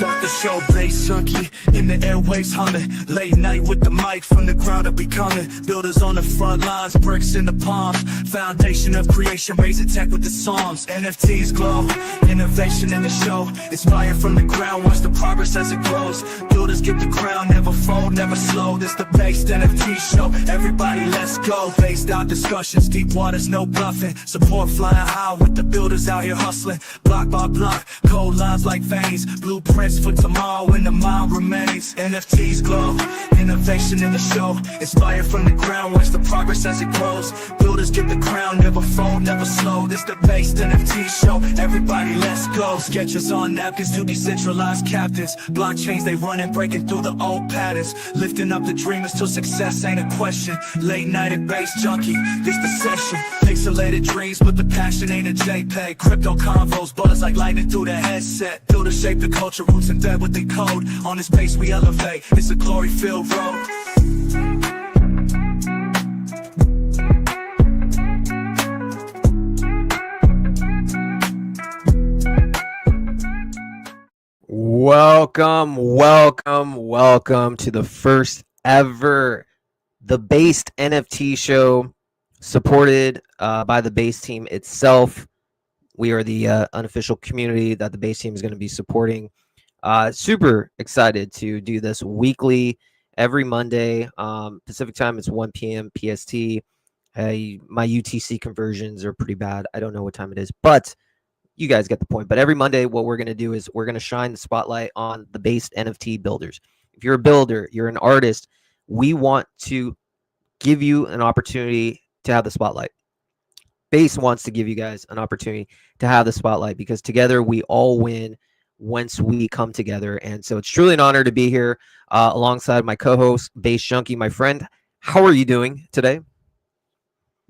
Start the show, bass junkie, in the airwaves humming. Late night with the mic, from the ground up we coming. Builders on the front lines, bricks in the palms. Foundation of creation, raising tech with the Psalms. NFTs glow, innovation in the show. Inspired from the ground, watch the progress as it grows. Builders get the crown, never fold, never slow. This the Based NFT Show, everybody let's go. Based out discussions, deep waters, no bluffing. Support flying high with the builders out here hustling. Block by block, cold lines like veins. Blueprints for tomorrow when the mind remains. NFTs glow, innovation in the show. Inspired from the ground, watch the progress as it grows. Builders get the crown, never fold, never slow. This the Based NFT Show, everybody let's go. Sketches on napkins to decentralized captains. Blockchains they running, breaking through the old patterns. Lifting up the dreamers till success ain't a question. Late night at Bass Junkie, this the session. Pixelated dreams, but the passion ain't a JPEG. Crypto convos, bullets like lightning through the headset. Builders shape the culture, roots and dead with the code. On this base we elevate, it's a glory-filled road. Welcome to the first ever The Based NFT Show, supported by the Based team itself. We are the unofficial community that the Based team is going to be supporting. Super excited to do this weekly, every Monday. Pacific time, it's 1 p.m. PST. My UTC conversions are pretty bad. I don't know what time it is, but you guys get the point. But every Monday, what we're going to do is we're going to shine the spotlight on the Based NFT builders. If you're a builder, you're an artist, we want to give you an opportunity to have the spotlight. Based wants to give you guys an opportunity to have the spotlight because together we all win once we come together. And so it's truly an honor to be here alongside my co-host, Based Junkie, my friend. How are you doing today?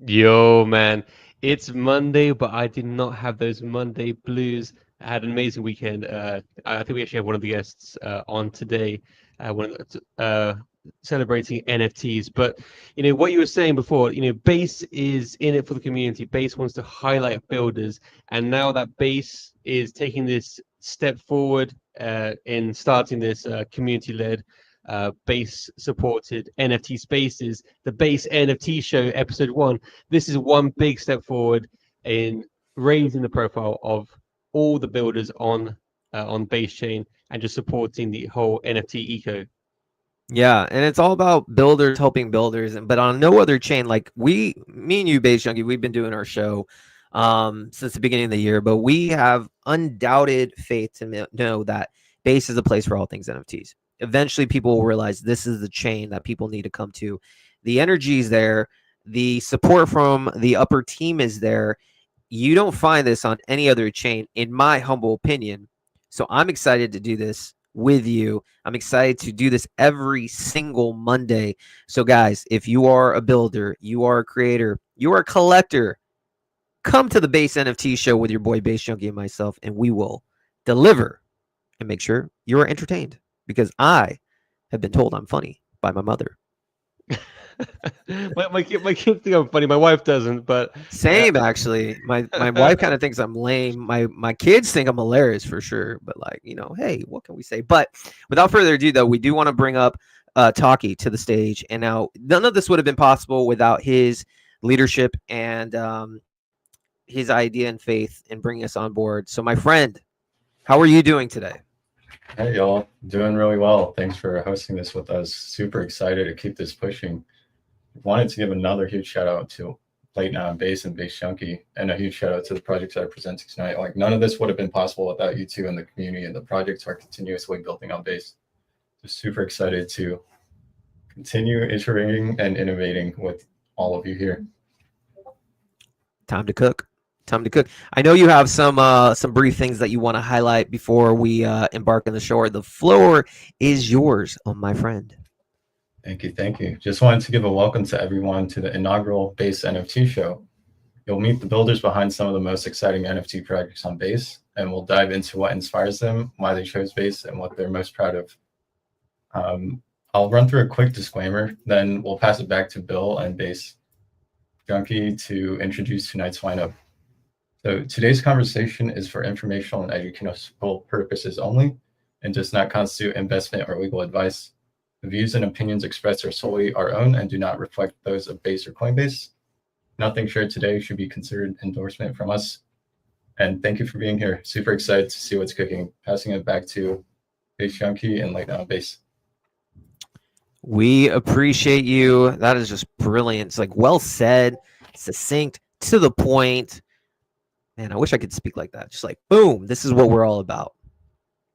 Yo, man. It's Monday, but I did not have those Monday blues. I had an amazing weekend. I think we actually have one of the guests on today, celebrating NFTs. But you know what you were saying before. You know, Base is in it for the community. Base wants to highlight builders, and now that Base is taking this step forward in starting this community-led, Base-supported NFT spaces, the Base NFT Show, episode 1. This is one big step forward in raising the profile of all the builders on Base chain and just supporting the whole NFT eco. Yeah, and it's all about builders helping builders, but on no other chain. Like me and you, Based Junkie, we've been doing our show since the beginning of the year, but we have undoubted faith to know that Base is a place for all things NFTs. Eventually people will realize this is the chain that people need to come to. The energy is there. The support from the upper team is there. You don't find this on any other chain, in my humble opinion. So I'm excited to do this with you. I'm excited to do this every single Monday. So guys, if you are a builder, you are a creator, you are a collector, come to the Base NFT Show with your boy Based Junkie and myself, and we will deliver and make sure you are entertained. Because I have been told I'm funny by my mother. my kids think I'm funny. My wife doesn't, but same actually. My wife kind of thinks I'm lame. My kids think I'm hilarious for sure. But like, you know, hey, what can we say? But without further ado, though, we do want to bring up Taki to the stage. And now none of this would have been possible without his leadership and his idea and faith in bringing us on board. So, my friend, how are you doing today? Hey y'all, doing really well. Thanks for hosting this with us. Super excited to keep this pushing. Wanted to give another huge shout out to Late Night Base and Based Junkie, and a huge shout out to the projects that are presenting tonight. Like none of this would have been possible without you two and the community, and the projects are continuously building on Base. Just super excited to continue iterating and innovating with all of you here. Time to cook. I know you have some brief things that you want to highlight before we embark on the show. The floor is yours, my friend. Thank you. Just wanted to give a welcome to everyone to the inaugural Based NFT Show. You'll meet the builders behind some of the most exciting NFT projects on Base, and we'll dive into what inspires them, why they chose Base, and what they're most proud of. I'll run through a quick disclaimer, then we'll pass it back to Bill and Based Junkie to introduce tonight's lineup. So today's conversation is for informational and educational purposes only. and does not constitute investment or legal advice. The views and opinions expressed are solely our own and do not reflect those of Base or Coinbase. Nothing shared today should be considered endorsement from us. And thank you for being here. Super excited to see what's cooking. Passing it back to Base Junkie and Late Night Base. We appreciate you. That is just brilliant. It's like well said, succinct, to the point. Man, I wish I could speak like that. Just like, boom, this is what we're all about.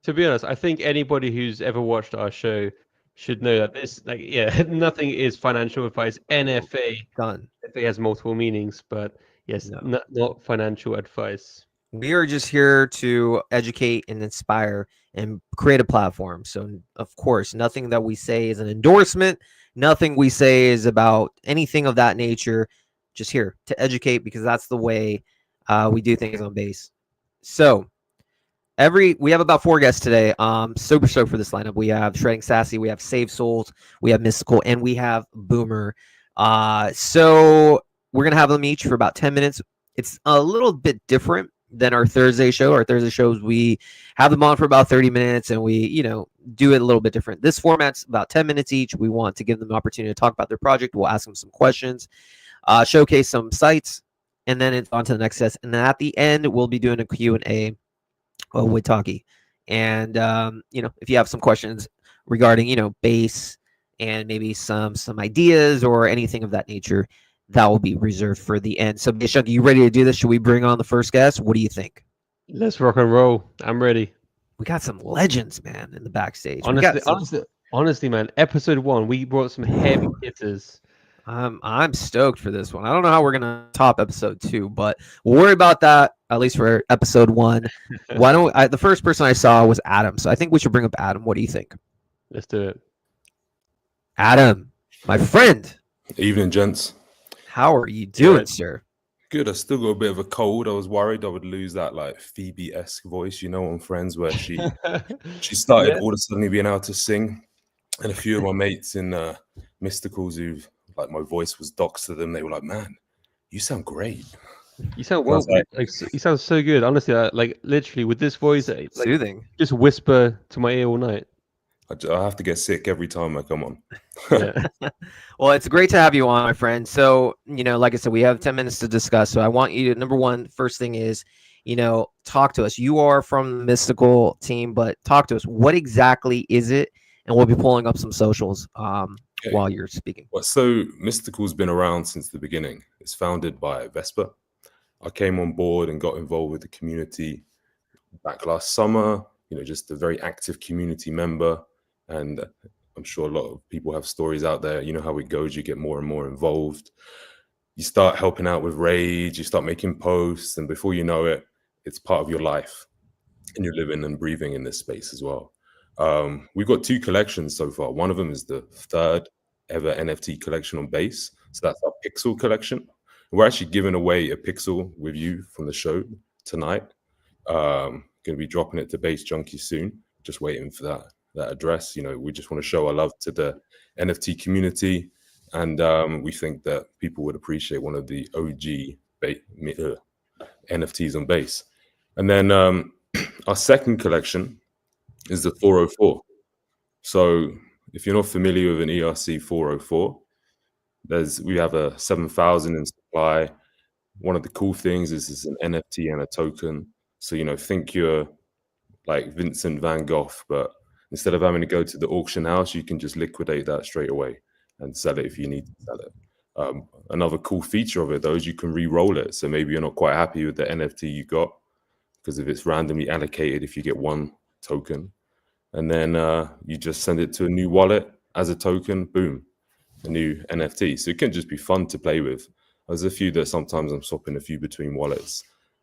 To be honest, I think anybody who's ever watched our show should know that this, like, yeah, nothing is financial advice. NFA, Done. NFA has multiple meanings, but yes, No. not financial advice. We are just here to educate and inspire and create a platform. So, of course, nothing that we say is an endorsement. Nothing we say is about anything of that nature. Just here to educate, because that's the way we do things on Base. So, we have about 4 guests today. Super stoked for this lineup. We have Shredding Sassy, we have Save Souls, we have Mystical, and we have Boomer. So we're gonna have them each for about 10 minutes. It's a little bit different than our Thursday show. Our Thursday shows, we have them on for about 30 minutes and we, do it a little bit different. This format's about 10 minutes each. We want to give them the opportunity to talk about their project. We'll ask them some questions, showcase some sites, and then it's on to the next guest. And then at the end, we'll be doing a Q&A with Taki. And, if you have some questions regarding, Base and maybe some ideas or anything of that nature, that will be reserved for the end. So, Bishop, you ready to do this? Should we bring on the first guest? What do you think? Let's rock and roll. I'm ready. We got some legends, man, in the backstage. Honestly, man, episode 1, we brought some heavy hitters. I'm stoked for this one. I don't know how we're gonna top episode 2, but we'll worry about that at least for episode 1. Why don't the first person I saw was Adam, so I think we should bring up Adam. What do you think? Let's do it. Adam, my friend. Evening, gents. How are you doing, sir? Good. I still got a bit of a cold. I was worried I would lose that like Phoebe-esque voice, on Friends, where she started all of a sudden being able to sing, and a few of my mates in Mysticals who like my voice was doxed to them. They were like, "Man, you sound great. You sound well. You sound so good. Honestly, like literally with this voice, like, soothing. Just whisper to my ear all night. I have to get sick every time I come on." Yeah. Well, it's great to have you on, my friend. So, like I said, we have 10 minutes to discuss. So I want you to, number one, first thing is, talk to us. You are from the Mystical team, but talk to us. What exactly is it? And we'll be pulling up some socials while you're speaking. Well, so Mystical's been around since the beginning. It's founded by Vespa. I came on board and got involved with the community back last summer, just a very active community member. And I'm sure a lot of people have stories out there. You know how it goes. You get more and more involved. You start helping out with raids. You start making posts. And before you know it, it's part of your life. And you're living and breathing in this space as well. We've got 2 collections so far. One of them is the 3rd ever NFT collection on Base. So that's our Pixel collection. We're actually giving away a Pixel with you from the show tonight. Going to be dropping it to Base Junkie soon. Just waiting for that address. We just want to show our love to the NFT community, and we think that people would appreciate one of the OG NFTs on Base. And then our second collection is the 404. So if you're not familiar with an ERC 404, we have a 7,000 in supply. One of the cool things is it's an NFT and a token. So think you're like Vincent van Gogh, but instead of having to go to the auction house, you can just liquidate that straight away and sell it if you need to sell it. Another cool feature of it, though, is you can re-roll it. So maybe you're not quite happy with the NFT you got, because if it's randomly allocated, if you get 1 token, and then you just send it to a new wallet as a token, boom, a new NFT. So it can just be fun to play with. There's a few that sometimes I'm swapping a few between wallets,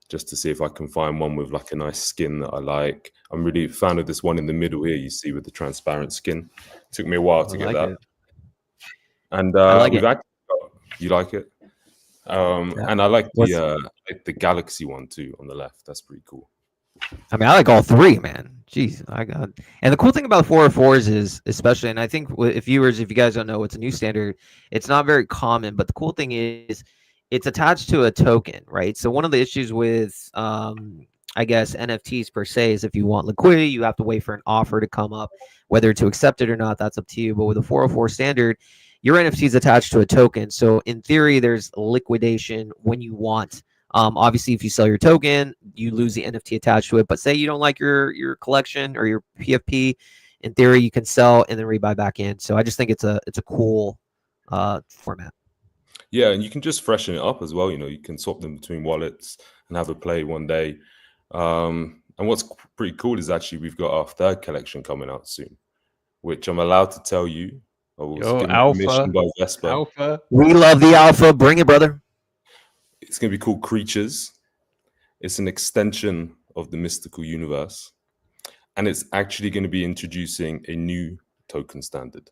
just to see if I can find one with like a nice skin that I like. I'm really a fan of this one in the middle here, you see, with the transparent skin. Took me a while to get that. It. And I like it. You like it? And I like the Galaxy one too on the left. That's pretty cool. I mean, I like all 3, man. Jeez, I got. And the cool thing about 404s is, especially, and I think if you guys don't know, it's a new standard. It's not very common, but the cool thing is, it's attached to a token, right? So one of the issues with I guess, NFTs per se is if you want liquidity, you have to wait for an offer to come up. Whether to accept it or not, that's up to you. But with the 404 standard, your NFT is attached to a token. So in theory, there's liquidation when you want. Obviously, if you sell your token, you lose the NFT attached to it. But say you don't like your collection or your PFP, in theory, you can sell and then rebuy back in. So I just think it's a cool format. Yeah, and you can just freshen it up as well. You can swap them between wallets and have a play one day. And what's pretty cool is actually we've got our third collection coming out soon, which I'm allowed to tell you. I was Yo, given alpha. permission by Vespa. Alpha. We love the alpha. Bring it, brother. It's going to be called Creatures. It's an extension of the mystical universe. And it's actually going to be introducing a new token standard.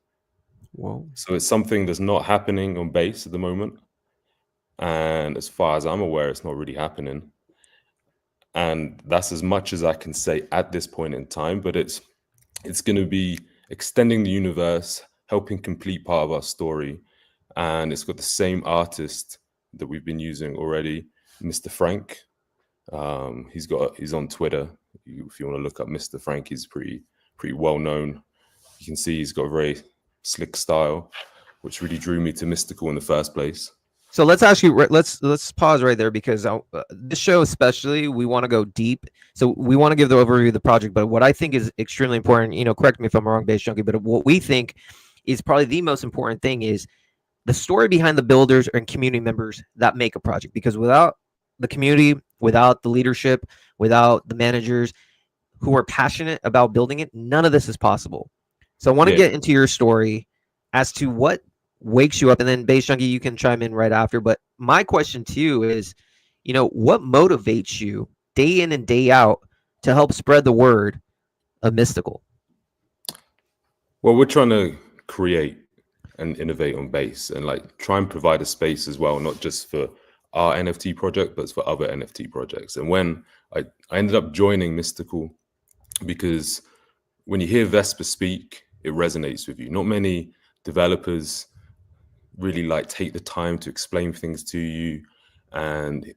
Whoa. So it's something that's not happening on Base at the moment. And as far as I'm aware, it's not really happening. And that's as much as I can say at this point in time. But it's going to be extending the universe, helping complete part of our story. And it's got the same artist that we've been using already, Mr. Frank. He's on Twitter. If you want to look up Mr. Frank, he's pretty well known. You can see he's got a very slick style, which really drew me to Mystical in the first place. So let's pause right there, because this show especially, we want to go deep. So we want to give the overview of the project, but what I think is extremely important, correct me if I'm wrong, Base Junkie, but what we think is probably the most important thing is the story behind the builders and community members that make a project. Because without the community, without the leadership, without the managers who are passionate about building it, none of this is possible. So I want to get into your story as to what wakes you up, and then Base Junkie, you can chime in right after. But my question to you is, what motivates you day in and day out to help spread the word of Mystical? Well, we're trying to create and innovate on Base and try and provide a space as well, not just for our NFT project, but for other NFT projects. And when I ended up joining Mystical, because when you hear Vespa speak, it resonates with you. Not many developers really take the time to explain things to you. And,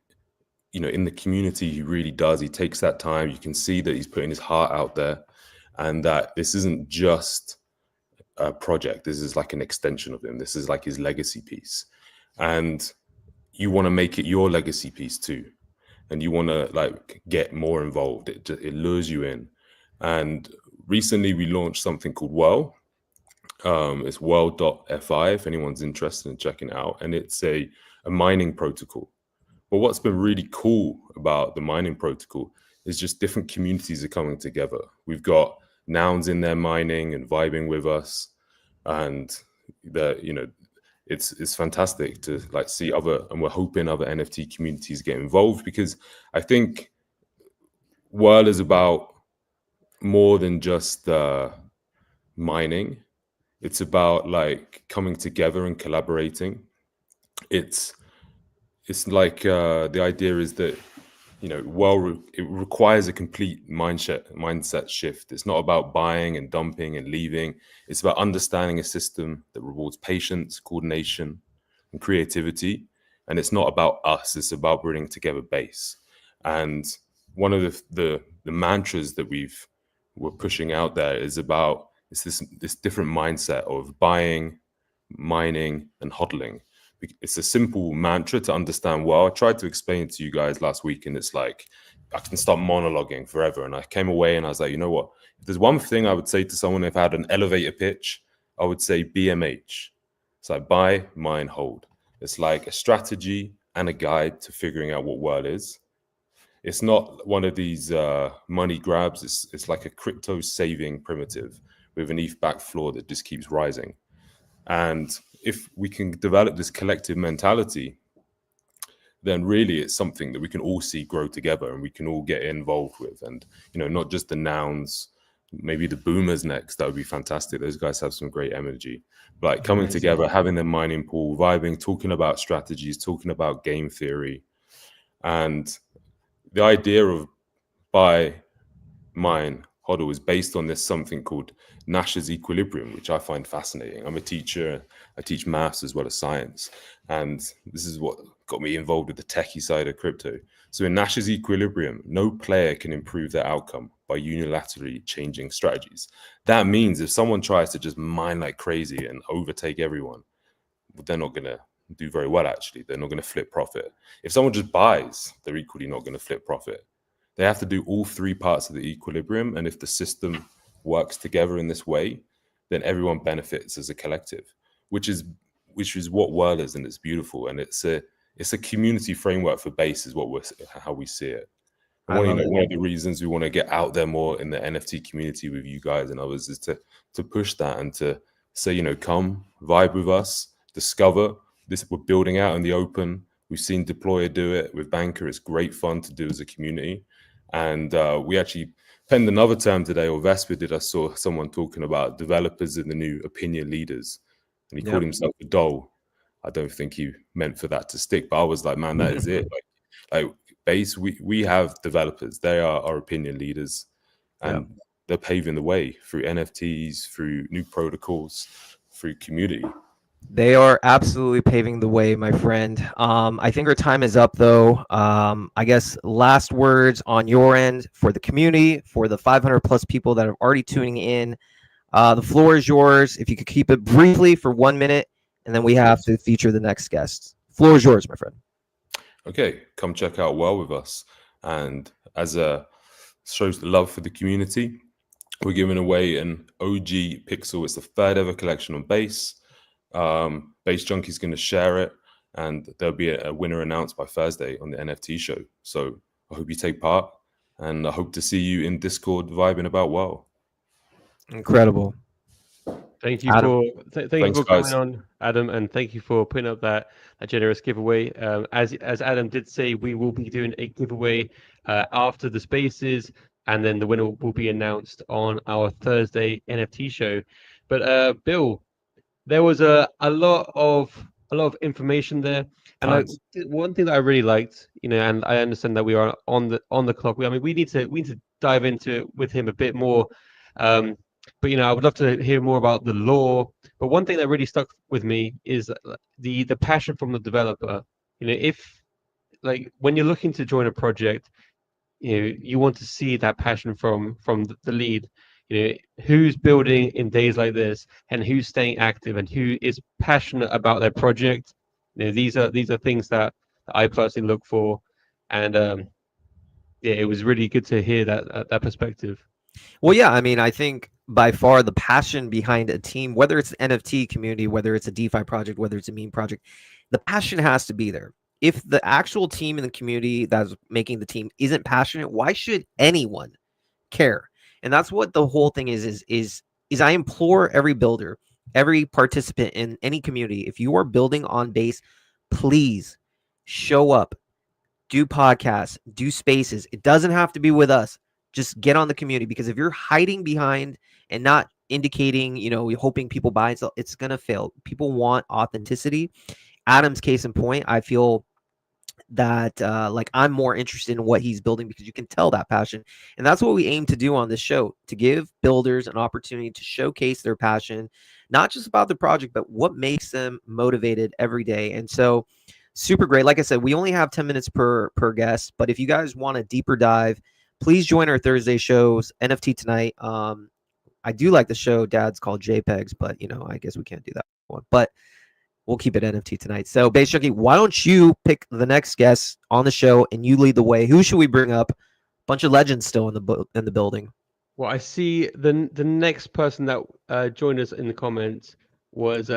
in the community, he really does. He takes that time. You can see that he's putting his heart out there, and that this isn't just a project. This is an extension of him. This is his legacy piece. And you want to make it your legacy piece too. And you want to get more involved. It lures you in. And recently we launched something called Whirl. It's whirl.fi if anyone's interested in checking it out. And it's a mining protocol. But what's been really cool about the mining protocol is just different communities are coming together. We've got nouns in there mining and vibing with us. And it's fantastic to see and we're hoping other NFT communities get involved, because I think Whirl is about more than just mining. It's about coming together and collaborating. It's the idea is that it requires a complete mindset shift. It's not about buying and dumping and leaving. It's about understanding a system that rewards patience, coordination, and creativity. And it's not about us. It's about bringing together Base. And one of the mantras that we're pushing out there is about this different mindset of buying, mining, and hodling. It's a simple mantra to understand well. I tried to explain it to you guys last week, and it's I can start monologuing forever. And I came away and I was like, you know what? If there's one thing I would say to someone if I had an elevator pitch, I would say BMH. It's buy, mine, hold. It's a strategy and a guide to figuring out what Whirl is. It's not one of these money grabs. It's a crypto saving primitive with an ETH-backed floor that just keeps rising. And if we can develop this collective mentality, then really it's something that we can all see grow together and we can all get involved with. And, not just the nouns, maybe the boomers next, that would be fantastic. Those guys have some great energy. But coming together, having their mining pool, vibing, talking about strategies, talking about game theory. And the idea of buy, mine, hodl is based on this something called Nash's equilibrium, which I find fascinating. I'm a teacher. I teach maths as well as science. And this is what got me involved with the techie side of crypto. So in Nash's equilibrium, no player can improve their outcome by unilaterally changing strategies. That means if someone tries to just mine like crazy and overtake everyone, they're not going to do very well, actually. They're not going to flip profit. If someone just buys, they're equally not going to flip profit. They have to do all three parts of the equilibrium. And if the system works together in this way, then everyone benefits as a collective, which is what Whirl is, and it's beautiful. And it's a community framework for Base is how we see it. And one of the reasons we want to get out there more in the NFT community with you guys and others is to push that and to say, come vibe with us, discover this. We're building out in the open. We've seen Deployer do it with Banker. It's great fun to do as a community. And we actually penned another term today, or Vesper did. I saw someone talking about developers and the new opinion leaders, and he called himself a doll. I don't think he meant for that to stick, but I was like, man, that is it. Like Base, we have developers. They are our opinion leaders, and they're paving the way through NFTs, through new protocols, through community. They are absolutely paving the way, my friend. I think our time is up, though. I guess last words on your end for the community, for the 500 plus people that are already tuning in. The floor is yours. If you could keep it briefly for 1 minute, and then we have to feature the next guest. Floor is yours, my friend. Okay, come check out Well with us. And as shows the love for the community, we're giving away an OG Pixel. It's the third ever collection on Base. Base Junkie's going to share it, and there'll be a winner announced by Thursday on the NFT show. So I hope you take part, and I hope to see you in Discord vibing about Well. Incredible. Thank you Adam. Thanks for coming on, Adam, and thank you for putting up that generous giveaway. As Adam did say, we will be doing a giveaway after the spaces, and then the winner will be announced on our Thursday NFT show. But Bill, there was a lot of information there, and one thing that I really liked, and I understand that we are on the clock. We need to dive into it with him a bit more. But I would love to hear more about the lore. But one thing that really stuck with me is the passion from the developer. If when you're looking to join a project, you want to see that passion from the lead. Who's building in days like this, and who's staying active, and who is passionate about their project. These are things that I personally look for, and it was really good to hear that perspective. Well, yeah, I mean, I think by far the passion behind a team, whether it's an NFT community, whether it's a DeFi project, whether it's a meme project, the passion has to be there. If the actual team in the community that's making the team isn't passionate, why should anyone care? And that's what the whole thing is I implore every builder, every participant in any community, if you are building on Base, please show up, do podcasts, do spaces. It doesn't have to be with us. Just get on the community, because if you're hiding behind and not indicating, you're hoping people buy, it's going to fail. People want authenticity. Adam's case in point, I feel that I'm more interested in what he's building, because you can tell that passion. And that's what we aim to do on this show, to give builders an opportunity to showcase their passion, not just about the project, but what makes them motivated every day. And so super great. Like I said, we only have 10 minutes per guest, but if you guys want a deeper dive, please join our Thursday shows, NFT Tonight. I do like the show Dad's called JPEGs, but I guess we can't do that one. But we'll keep it NFT Tonight. So, Base Junkie, why don't you pick the next guest on the show and you lead the way? Who should we bring up? Bunch of legends still in the building. Well, I see the next person that joined us in the comments was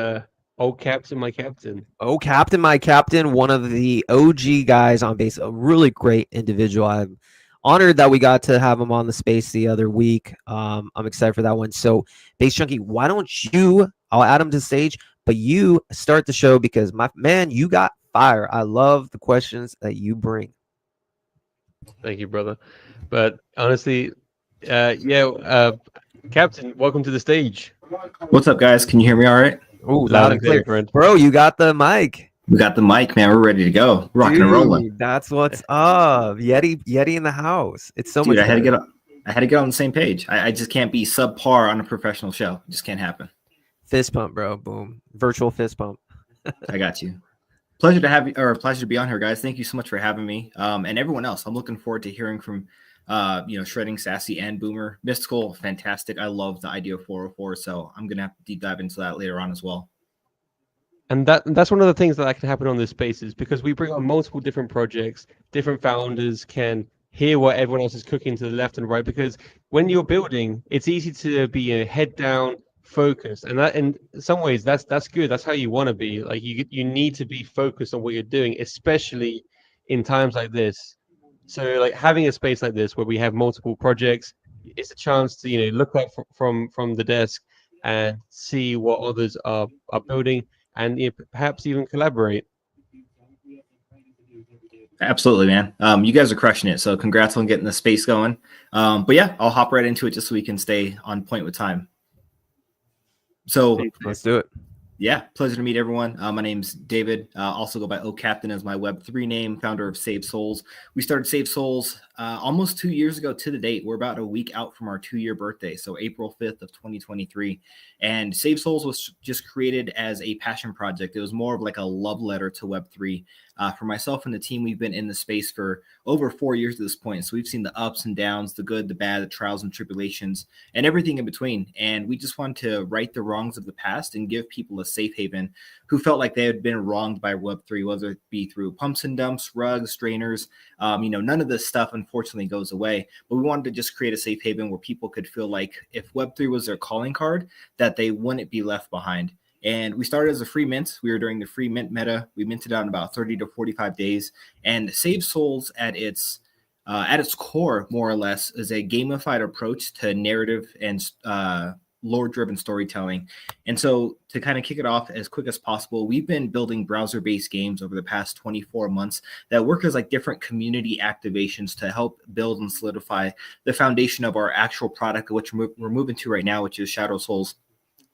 Captain My Captain. Oh, Captain My Captain, one of the OG guys on Base, a really great individual. I'm honored that we got to have him on the space the other week. I'm excited for that one. So, Base Junkie, why don't you? I'll add him to the stage, but you start the show, because my man, you got fire. I love the questions that you bring. Thank you, brother. But honestly, Captain, welcome to the stage. What's up, guys? Can you hear me all right? Oh, loud and clear, friend. Bro, you got the mic. We got the mic, man. We're ready to go. Rocking and rolling. That's what's up. Yeti in the house. It's so much. I had to get on the same page. I just can't be subpar on a professional show. It just can't happen. Fist pump, bro. Boom. Virtual fist pump. I got you. Pleasure to have you, or pleasure to be on here, guys. Thank you so much for having me. And everyone else. I'm looking forward to hearing from Shredding, Sassy, and Boomer. Mystical, fantastic. I love the idea of 404, so I'm gonna have to deep dive into that later on as well. And that's one of the things that can happen on this space is because we bring on multiple different projects, different founders can hear what everyone else is cooking to the left and right. Because when you're building, it's easy to be a head down, focused, and that in some ways that's good. That's how you want to be. Like you need to be focused on what you're doing, especially in times like this. So like having a space like this where we have multiple projects, it's a chance to look up from the desk and see what others are building and perhaps even collaborate. Absolutely, man. You guys are crushing it. So congrats on getting the space going. But yeah, I'll hop right into it just so we can stay on point with time. So Let's do it. yeah, pleasure to meet everyone. My name's David. Also go by O Captain as my Web3 name, founder of Save Souls. We started Save Souls almost 2 years ago to the date. We're about a week out from our 2-year birthday, so April 5th of 2023. And Save Souls was just created as a passion project. It was more of like a love letter to Web3. For myself and the team, we've been in the space for over 4 years at this point. So we've seen the ups and downs, the good, the bad, the trials and tribulations, and everything in between. And we just wanted to right the wrongs of the past and give people a safe haven who felt like they had been wronged by Web3, whether it be through pumps and dumps, rugs, strainers. None of this stuff, unfortunately, goes away. But we wanted to just create a safe haven where people could feel like if Web3 was their calling card, that they wouldn't be left behind. And we started as a free mint. We were during the free mint meta. We minted out in about 30 to 45 days. And Save Souls at its core, more or less, is a gamified approach to narrative and lore-driven storytelling. And so to kind of kick it off as quick as possible, we've been building browser-based games over the past 24 months that work as like different community activations to help build and solidify the foundation of our actual product, which we're moving to right now, which is Shadow Souls,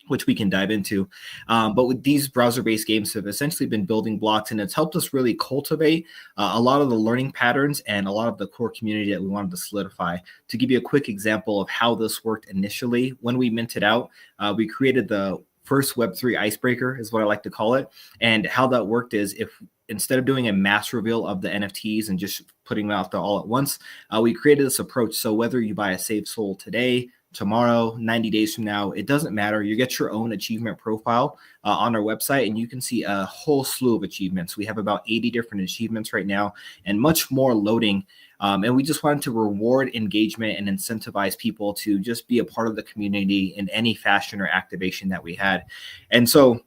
which we can dive into. But with these browser-based games have essentially been building blocks, and it's helped us really cultivate a lot of the learning patterns and a lot of the core community that we wanted to solidify. To give you a quick example of how this worked initially, when we minted out, we created the first Web3 icebreaker, is what I like to call it. And how that worked is if instead of doing a mass reveal of the NFTs and just putting them out there all at once, we created this approach. So whether you buy a Save Soul today, tomorrow, 90 days from now, it doesn't matter. You get your own achievement profile on our website, and you can see a whole slew of achievements. We have about 80 different achievements right now and much more loading. And we just wanted to reward engagement and incentivize people to just be a part of the community in any fashion or activation that we had. And so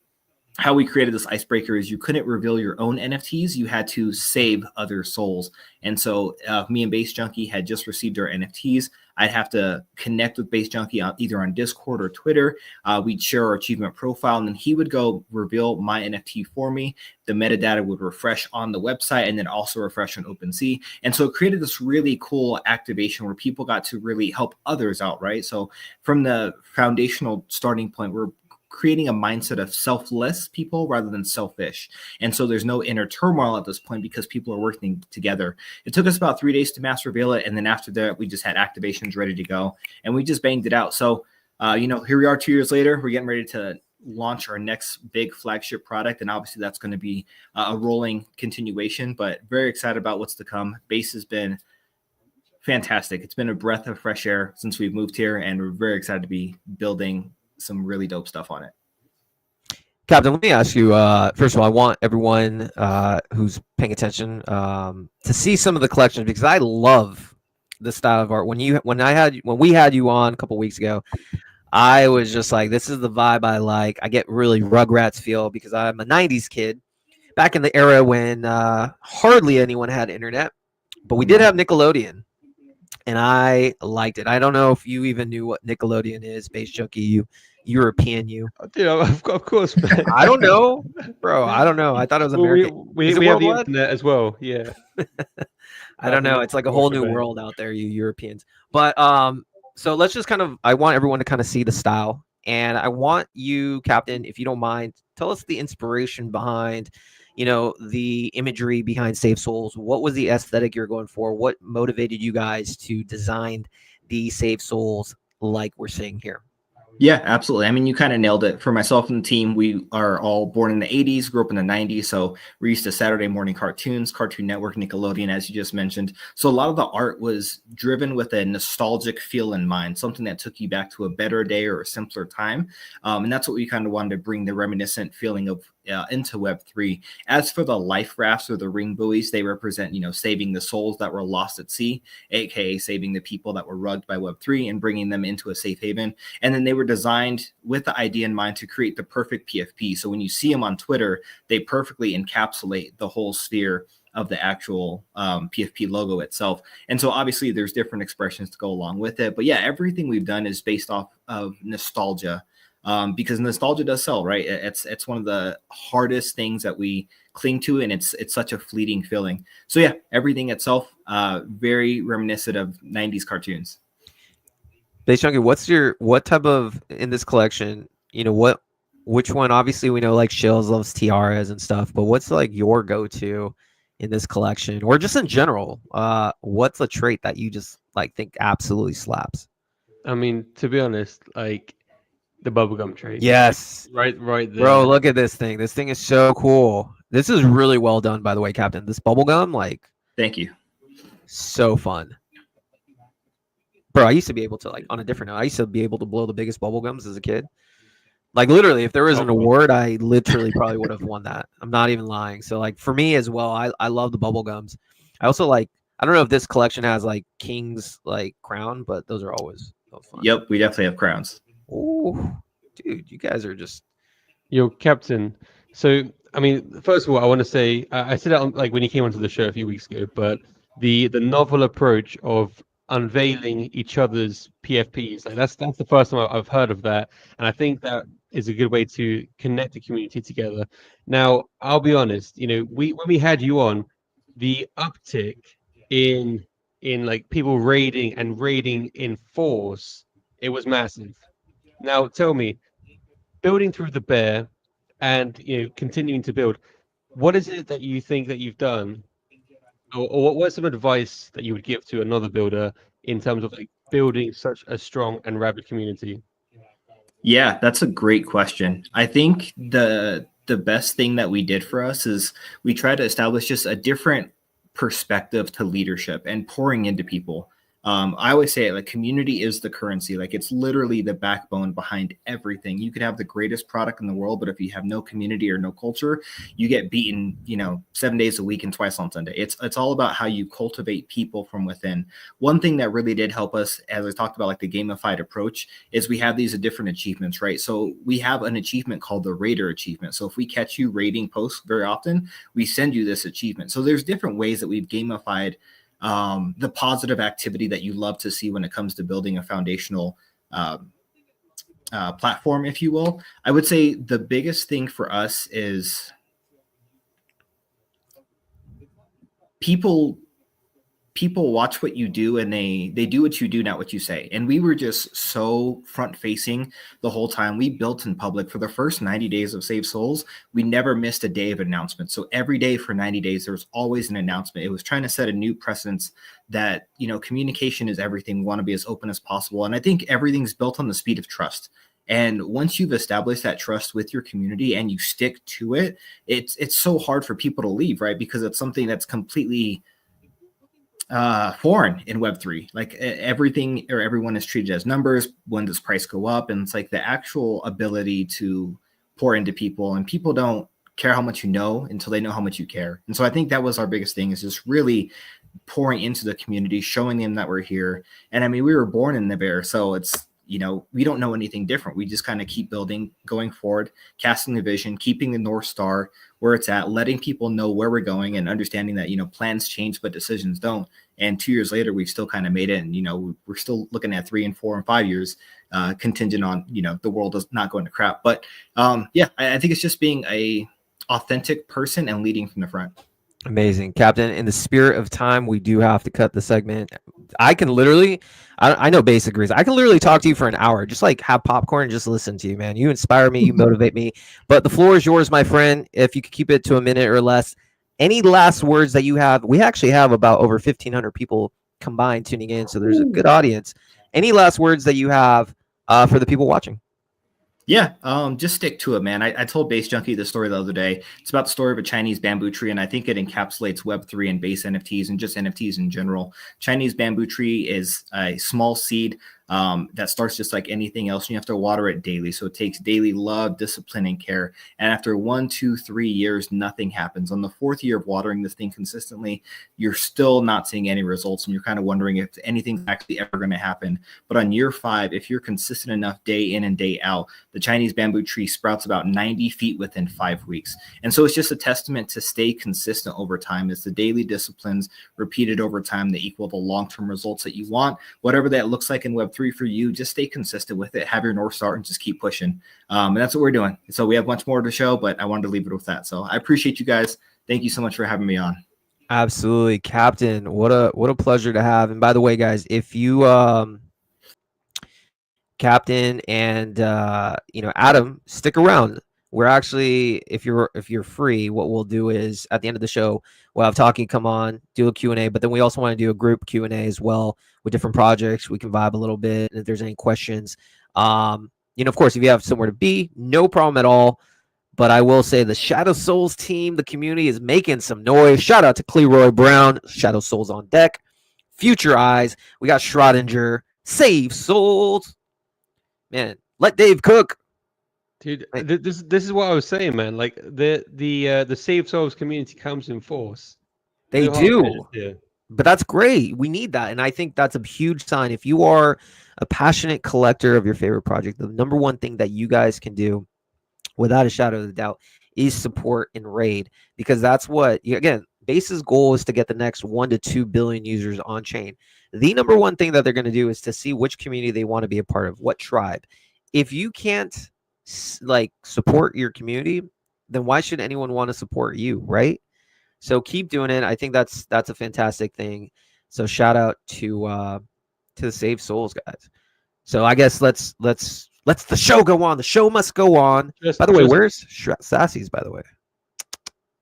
how we created this icebreaker is you couldn't reveal your own NFTs. You had to save other souls. And so me and Based Junkie had just received our NFTs. I'd have to connect with Based Junkie either on Discord or Twitter. We'd share our achievement profile, and then he would go reveal my NFT for me. The metadata would refresh on the website and then also refresh on OpenSea. And so it created this really cool activation where people got to really help others out, right? So from the foundational starting point, we're creating a mindset of selfless people rather than selfish. And so there's no inner turmoil at this point because people are working together. It took us about 3 days to mass reveal it. And then after that, we just had activations ready to go and we just banged it out. So, here we are 2 years later, we're getting ready to launch our next big flagship product. And obviously that's going to be a rolling continuation, but very excited about what's to come. Base has been fantastic. It's been a breath of fresh air since we've moved here, and we're very excited to be building some really dope stuff on it. Captain, let me ask you, first of all, I want everyone who's paying attention to see some of the collections, because I love the style of art. When we had you on a couple weeks ago, I was just like, this is the vibe I like. I get really Rugrats feel because I'm a 90s kid back in the era when hardly anyone had internet, but we did have Nickelodeon. And I liked it. I don't know if you even knew what Nickelodeon is, Based Junkie, you European you. Of course, man. I don't know, bro. I don't know. I thought it was American. We have the internet as well. Yeah. I don't know. It's like a whole new world out there, you Europeans. But so let's just I want everyone to kind of see the style. And I want you, Captain, if you don't mind, tell us the inspiration behind the imagery behind Save Souls. What was the aesthetic you're going for? What motivated you guys to design the Save Souls like we're seeing here? Yeah, absolutely. I mean, you kind of nailed it. For myself and the team, we are all born in the 80s, grew up in the 90s. So we're used to Saturday morning cartoons, Cartoon Network, Nickelodeon, as you just mentioned. So a lot of the art was driven with a nostalgic feel in mind, something that took you back to a better day or a simpler time. And that's what we kind of wanted to bring the reminiscent feeling of into Web3. As for the life rafts or the ring buoys, they represent, saving the souls that were lost at sea, aka saving the people that were rugged by Web3 and bringing them into a safe haven. And then they were designed with the idea in mind to create the perfect PFP. So when you see them on Twitter, they perfectly encapsulate the whole sphere of the actual PFP logo itself. And so obviously there's different expressions to go along with it. But yeah, everything we've done is based off of nostalgia. Because nostalgia does sell, right? It's one of the hardest things that we cling to, and it's such a fleeting feeling. So yeah, everything itself, very reminiscent of 90s cartoons. Based Chunky, what type of in this collection? Which one? Obviously, we know like Shills loves tiaras and stuff, but what's like your go-to in this collection, or just in general? What's a trait that you just like think absolutely slaps? I mean, to be honest, like the bubblegum trait. Yes. Right there. Bro, look at this thing. This thing is so cool. This is really well done, by the way, Captain. This bubblegum, like, thank you. So fun. Bro, I used to be able to, like, on a different note, I used to be able to blow the biggest bubblegums as a kid. Like, literally, if there was an award, I literally probably would have won that. I'm not even lying. So, like, for me as well, I love the bubblegums. I also like, I don't know if this collection has, like, King's, like, crown, but those are always so fun. Yep, we definitely have crowns. Ooh, dude, you guys are just... Yo, Captain. So, I mean, first of all, I want to say, I said it on, like, when you came onto the show a few weeks ago, but the novel approach of unveiling each other's PFPs, like that's the first time I've heard of that, and I think that is a good way to connect the community together. Now, I'll be honest, when we had you on, the uptick in like people raiding in force, it was massive. Now, tell me, building through the bear and continuing to build, what is it that you think that you've done, or what's some advice that you would give to another builder in terms of like building such a strong and rabid community? Yeah, that's a great question. I think the best thing that we did for us is we tried to establish just a different perspective to leadership and pouring into people. I always say it, like, community is the currency. Like, it's literally the backbone behind everything. You could have the greatest product in the world, but if you have no community or no culture, you get beaten, 7 days a week and twice on Sunday. It's all about how you cultivate people from within. One thing that really did help us, as I talked about, like the gamified approach, is we have these different achievements, right? So we have an achievement called the Raider achievement. So if we catch you raiding posts very often, we send you this achievement. So there's different ways that we've gamified the positive activity that you love to see when it comes to building a foundational platform, if you will. I would say the biggest thing for us is people watch what you do, and they do what you do, not what you say. And we were just so front facing the whole time. We built in public for the first 90 days of Save Souls. We never missed a day of announcement. So every day for 90 days, there was always an announcement. It was trying to set a new precedence that, communication is everything. We want to be as open as possible. And I think everything's built on the speed of trust. And once you've established that trust with your community and you stick to it, it's so hard for people to leave, right? Because it's something that's completely foreign in Web3. Like, everything or everyone is treated as numbers. When does price go up? And it's like the actual ability to pour into people, and people don't care how much you know until they know how much you care. And so I think that was our biggest thing, is just really pouring into the community, showing them that we're here. And I mean, we were born in the bear, so it's, we don't know anything different. We just kind of keep building, going forward, casting the vision, keeping the North Star where it's at, letting people know where we're going, and understanding that, plans change, but decisions don't. And 2 years later, we've still kind of made it. And, we're still looking at 3 and 4 and 5 years, contingent on, the world is not going to crap. But yeah, I think it's just being a authentic person and leading from the front. Amazing, Captain. In the spirit of time, we do have to cut the segment. I can literally, I know Base agrees, I can literally talk to you for an hour, just like have popcorn and just listen to you, man. You inspire me, you motivate me. But the floor is yours, my friend. If you could keep it to a minute or less. Any last words that you have? We actually have about over 1,500 people combined tuning in, so there's a good audience. Any last words that you have for the people watching? Yeah, just stick to it, man. I told Base Junkie this story the other day. It's about the story of a Chinese bamboo tree, and I think it encapsulates Web3 and base NFTs and just NFTs in general. Chinese bamboo tree is a small seed that starts just like anything else. And you have to water it daily. So it takes daily love, discipline, and care. And after 1, 2, 3 years, nothing happens. On the 4th year of watering this thing consistently, you're still not seeing any results. And you're kind of wondering if anything's actually ever going to happen. But on year 5, if you're consistent enough day in and day out, the Chinese bamboo tree sprouts about 90 feet within 5 weeks. And so it's just a testament to stay consistent over time. It's the daily disciplines repeated over time that equal the long-term results that you want. Whatever that looks like in Web3 for you, just stay consistent with it, have your North Star, and just keep pushing. And that's what we're doing. So we have much more to show, but I wanted to leave it with that. So I appreciate you guys. Thank you so much for having me on. Absolutely, Captain. What a pleasure to have. And by the way, guys, if you Captain and Adam, stick around. We're actually, if you're free, what we'll do is at the end of the show, we'll have Talkie come on, do a Q&A, but then we also want to do a group Q&A as well with different projects. We can vibe a little bit, and if there's any questions, of course, if you have somewhere to be, no problem at all. But I will say the Shadow Souls team, the community is making some noise. Shout out to Cleroy Brown, Shadow Souls on deck, Future Eyes. We got Schrodinger, Save Souls. Man, let Dave cook. Dude, this is what I was saying, man. Like the Save Souls community comes in force. They No hard do. measures here. But that's great. We need that. And I think that's a huge sign. If you are a passionate collector of your favorite project, the number one thing that you guys can do, without a shadow of a doubt, is support and raid. Because that's what, again, Base's goal is to get the next 1 to 2 billion users on chain. The number one thing that they're going to do is to see which community they want to be a part of, what tribe. If you can't support your community, then why should anyone want to support you, right? So keep doing it. I think that's a fantastic thing. So shout out to the Save Souls guys. So I guess let's the show go on. The show must go on. By the way, where's Sassy's? By the way,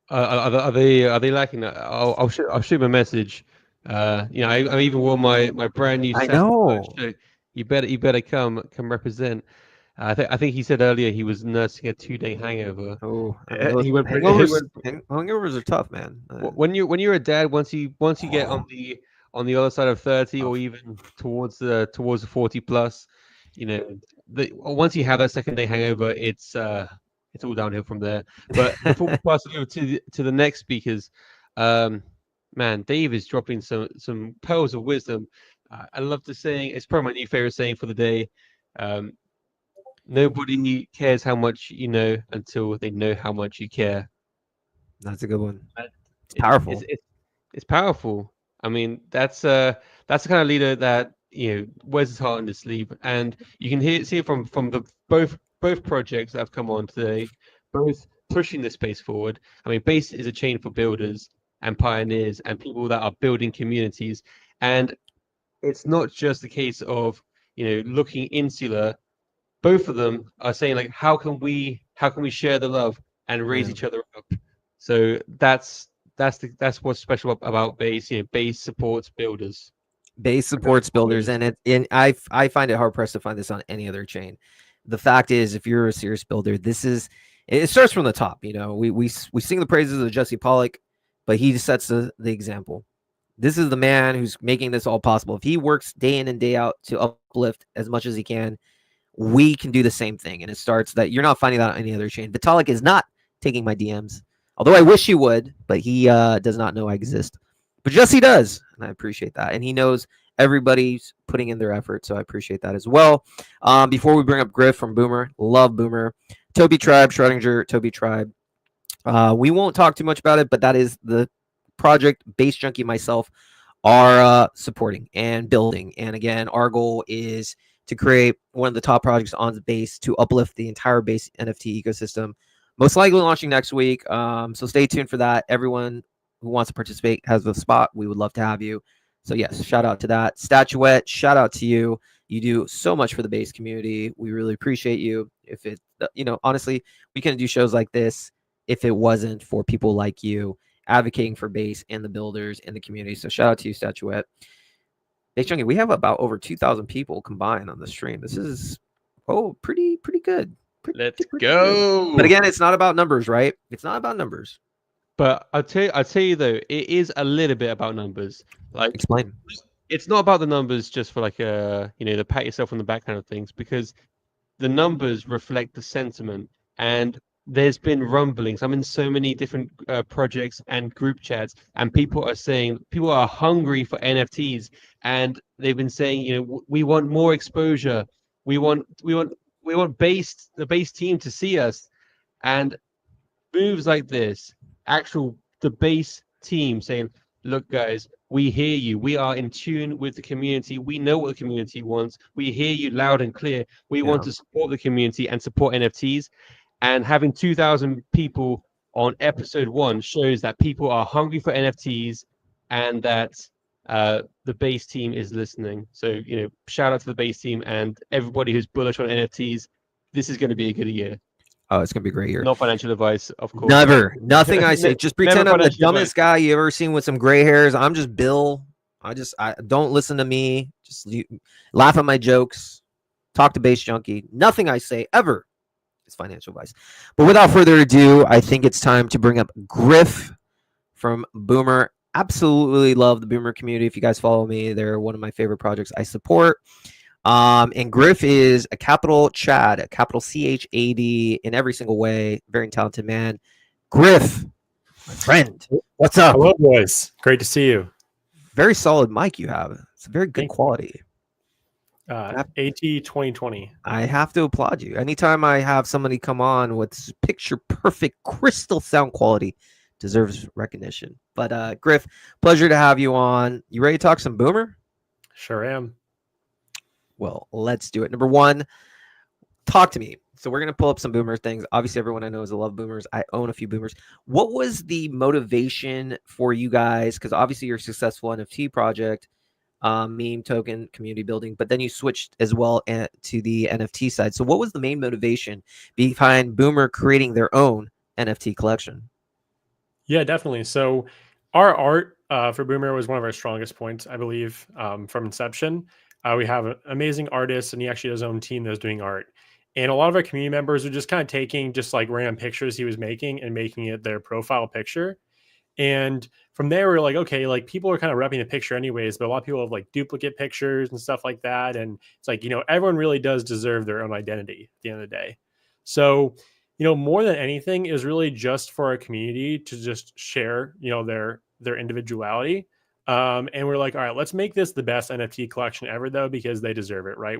are they lacking that? I'll shoot him a message. I even wore my brand new. I know. You better come represent. I think he said earlier he was nursing a 2-day hangover. Oh, hangovers are tough, man. When you're a dad, once you get on the other side of 30 or even towards the 40 plus, once you have that 2nd-day hangover, it's all downhill from there. But before we pass it over to the next speakers, man, Dave is dropping some pearls of wisdom. I love the saying. It's probably my new favorite saying for the day. Nobody cares how much you know until they know how much you care. That's a good one. It's powerful. It's powerful. I mean, that's the kind of leader that wears his heart on his sleeve, and you can see it from the both projects that have come on today, both pushing the space forward. I mean, Base is a chain for builders and pioneers and people that are building communities, and it's not just the case of looking insular. Both of them are saying, like, how can we share the love and raise each other up? So that's what's special about Base. Base supports builders. Base supports builders, and I find it hard pressed to find this on any other chain. The fact is, if you're a serious builder, it starts from the top. We sing the praises of Jesse Pollock, but he sets the example. This is the man who's making this all possible. If he works day in and day out to uplift as much as he can, we can do the same thing. And it starts that you're not finding that on any other chain. Vitalik is not taking my DMs, although I wish he would, but he does not know I exist. But Jesse does, and I appreciate that. And he knows everybody's putting in their effort, so I appreciate that as well. Before we bring up Griff from Boomer, love Boomer. Toby Tribe, Schrodinger, Toby Tribe. We won't talk too much about it, but that is the project Base Junkie, myself, are supporting and building. And again, our goal is to create one of the top projects on the Base to uplift the entire Base NFT ecosystem. Most likely launching next week. So stay tuned for that. Everyone who wants to participate has a spot. We would love to have you. So yes, shout out to that. Statuette, shout out to you. You do so much for the Base community. We really appreciate you. If it, honestly, we couldn't do shows like this if it wasn't for people like you advocating for Base and the builders and the community. So shout out to you, Statuette. Base Junkie, we have about over 2,000 people combined on the stream. This is pretty good. Let's go. But again, it's not about numbers, right? It's not about numbers. But I'll tell you though, it is a little bit about numbers. Like, Explain. it's not about the numbers just for like the pat yourself on the back kind of things, because the numbers reflect the sentiment. And there's been rumblings. I'm in so many different projects and group chats, and people are hungry for NFTs, and they've been saying, we want more exposure. We want the base team to see us, and moves like this, the base team saying, look guys, we hear you, we are in tune with the community, we know what the community wants, we hear you loud and clear, we want to support the community and support NFTs. And having 2,000 people on episode 1 shows that people are hungry for NFTs, and that the base team is listening. So shout out to the base team and everybody who's bullish on NFTs. This is going to be a good year. Oh, it's gonna be a great year. No financial advice, of course. Never. Nothing I say. Just pretend I'm the financial dumbest guy you ever seen with some gray hairs. I'm just Bill. I don't listen to me. Just laugh at my jokes. Talk to Base Junkie. Nothing I say ever is financial advice. But without further ado, I think it's time to bring up Griff from Boomer. Absolutely love the Boomer community. If you guys follow me, they're one of my favorite projects I support. And Griff is a capital Chad, a capital CHAD in every single way. Very talented man. Griff, my friend, what's up? Hello, boys. Great to see you. Very solid mic you have. It's a very good quality. AT 2020. I have to applaud you. Anytime I have somebody come on with picture perfect crystal sound quality, deserves recognition. But Griff, pleasure to have you on. You ready to talk some Boomer? Sure am. Well, let's do it. Number one, talk to me. So we're going to pull up some Boomer things. Obviously, everyone I know is I love Boomers. I own a few Boomers. What was the motivation for you guys? Because obviously you're a successful NFT project, meme token, community building, but then you switched as well to the NFT side. So what was the main motivation behind Boomer creating their own NFT collection? Yeah, definitely. So our art for Boomer was one of our strongest points, I believe, from inception. We have an amazing artist, and he actually has his own team that's doing art. And a lot of our community members are just kind of taking just like random pictures he was making and making it their profile picture. And from there, we're like, okay, like people are kind of repping the picture anyways, but a lot of people have like duplicate pictures and stuff like that. And it's like, everyone really does deserve their own identity at the end of the day. So, more than anything, it was really just for our community to just share, their individuality. And we're like, all right, let's make this the best NFT collection ever, though, because they deserve it, right?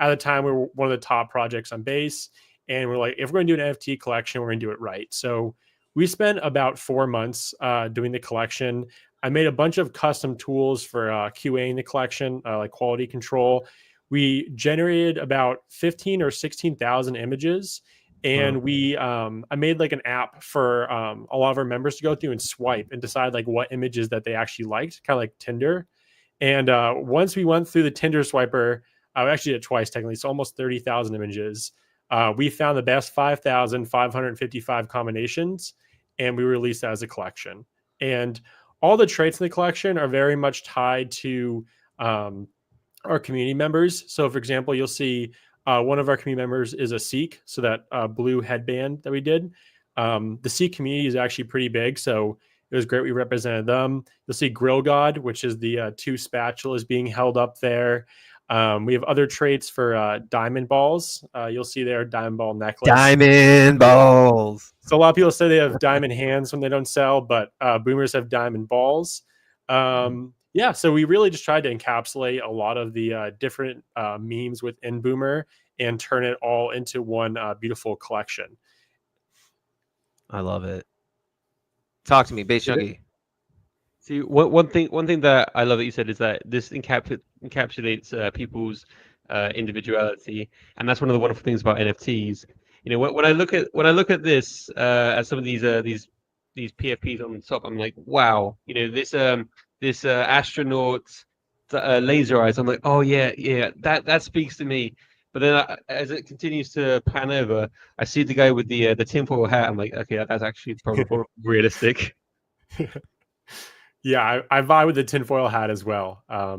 At the time, we were one of the top projects on Base, and we're like, if we're going to do an NFT collection, we're going to do it right. So we spent about 4 months doing the collection. I made a bunch of custom tools for QAing the collection, like quality control. We generated about 15 or 16,000 images. And I made like an app for a lot of our members to go through and swipe and decide like what images that they actually liked, kind of like Tinder. And once we went through the Tinder swiper, I actually did it twice technically, so almost 30,000 images. We found the best 5,555 combinations, and we released that as a collection. And all the traits in the collection are very much tied to our community members. So, for example, you'll see one of our community members is a Sikh, so that blue headband that we did. The Sikh community is actually pretty big, so it was great we represented them. You'll see Grill God, which is the 2 spatulas being held up there. We have other traits for diamond balls. You'll see there diamond ball necklace. Diamond balls. So a lot of people say they have diamond hands when they don't sell, but Boomers have diamond balls. Yeah, so we really just tried to encapsulate a lot of the different memes within Boomer and turn it all into one beautiful collection. I love it. Talk to me, Base Junkie. See, one thing that I love that you said is that this encapsulates people's individuality, and that's one of the wonderful things about NFTs. When I look at this as some of these PFPs on the top, I'm like, wow, this astronaut laser eyes. I'm like, oh yeah, that speaks to me. But then as it continues to pan over, I see the guy with the tinfoil hat. I'm like, okay, that's actually probably more realistic. Yeah, I vibe with the tinfoil hat as well. I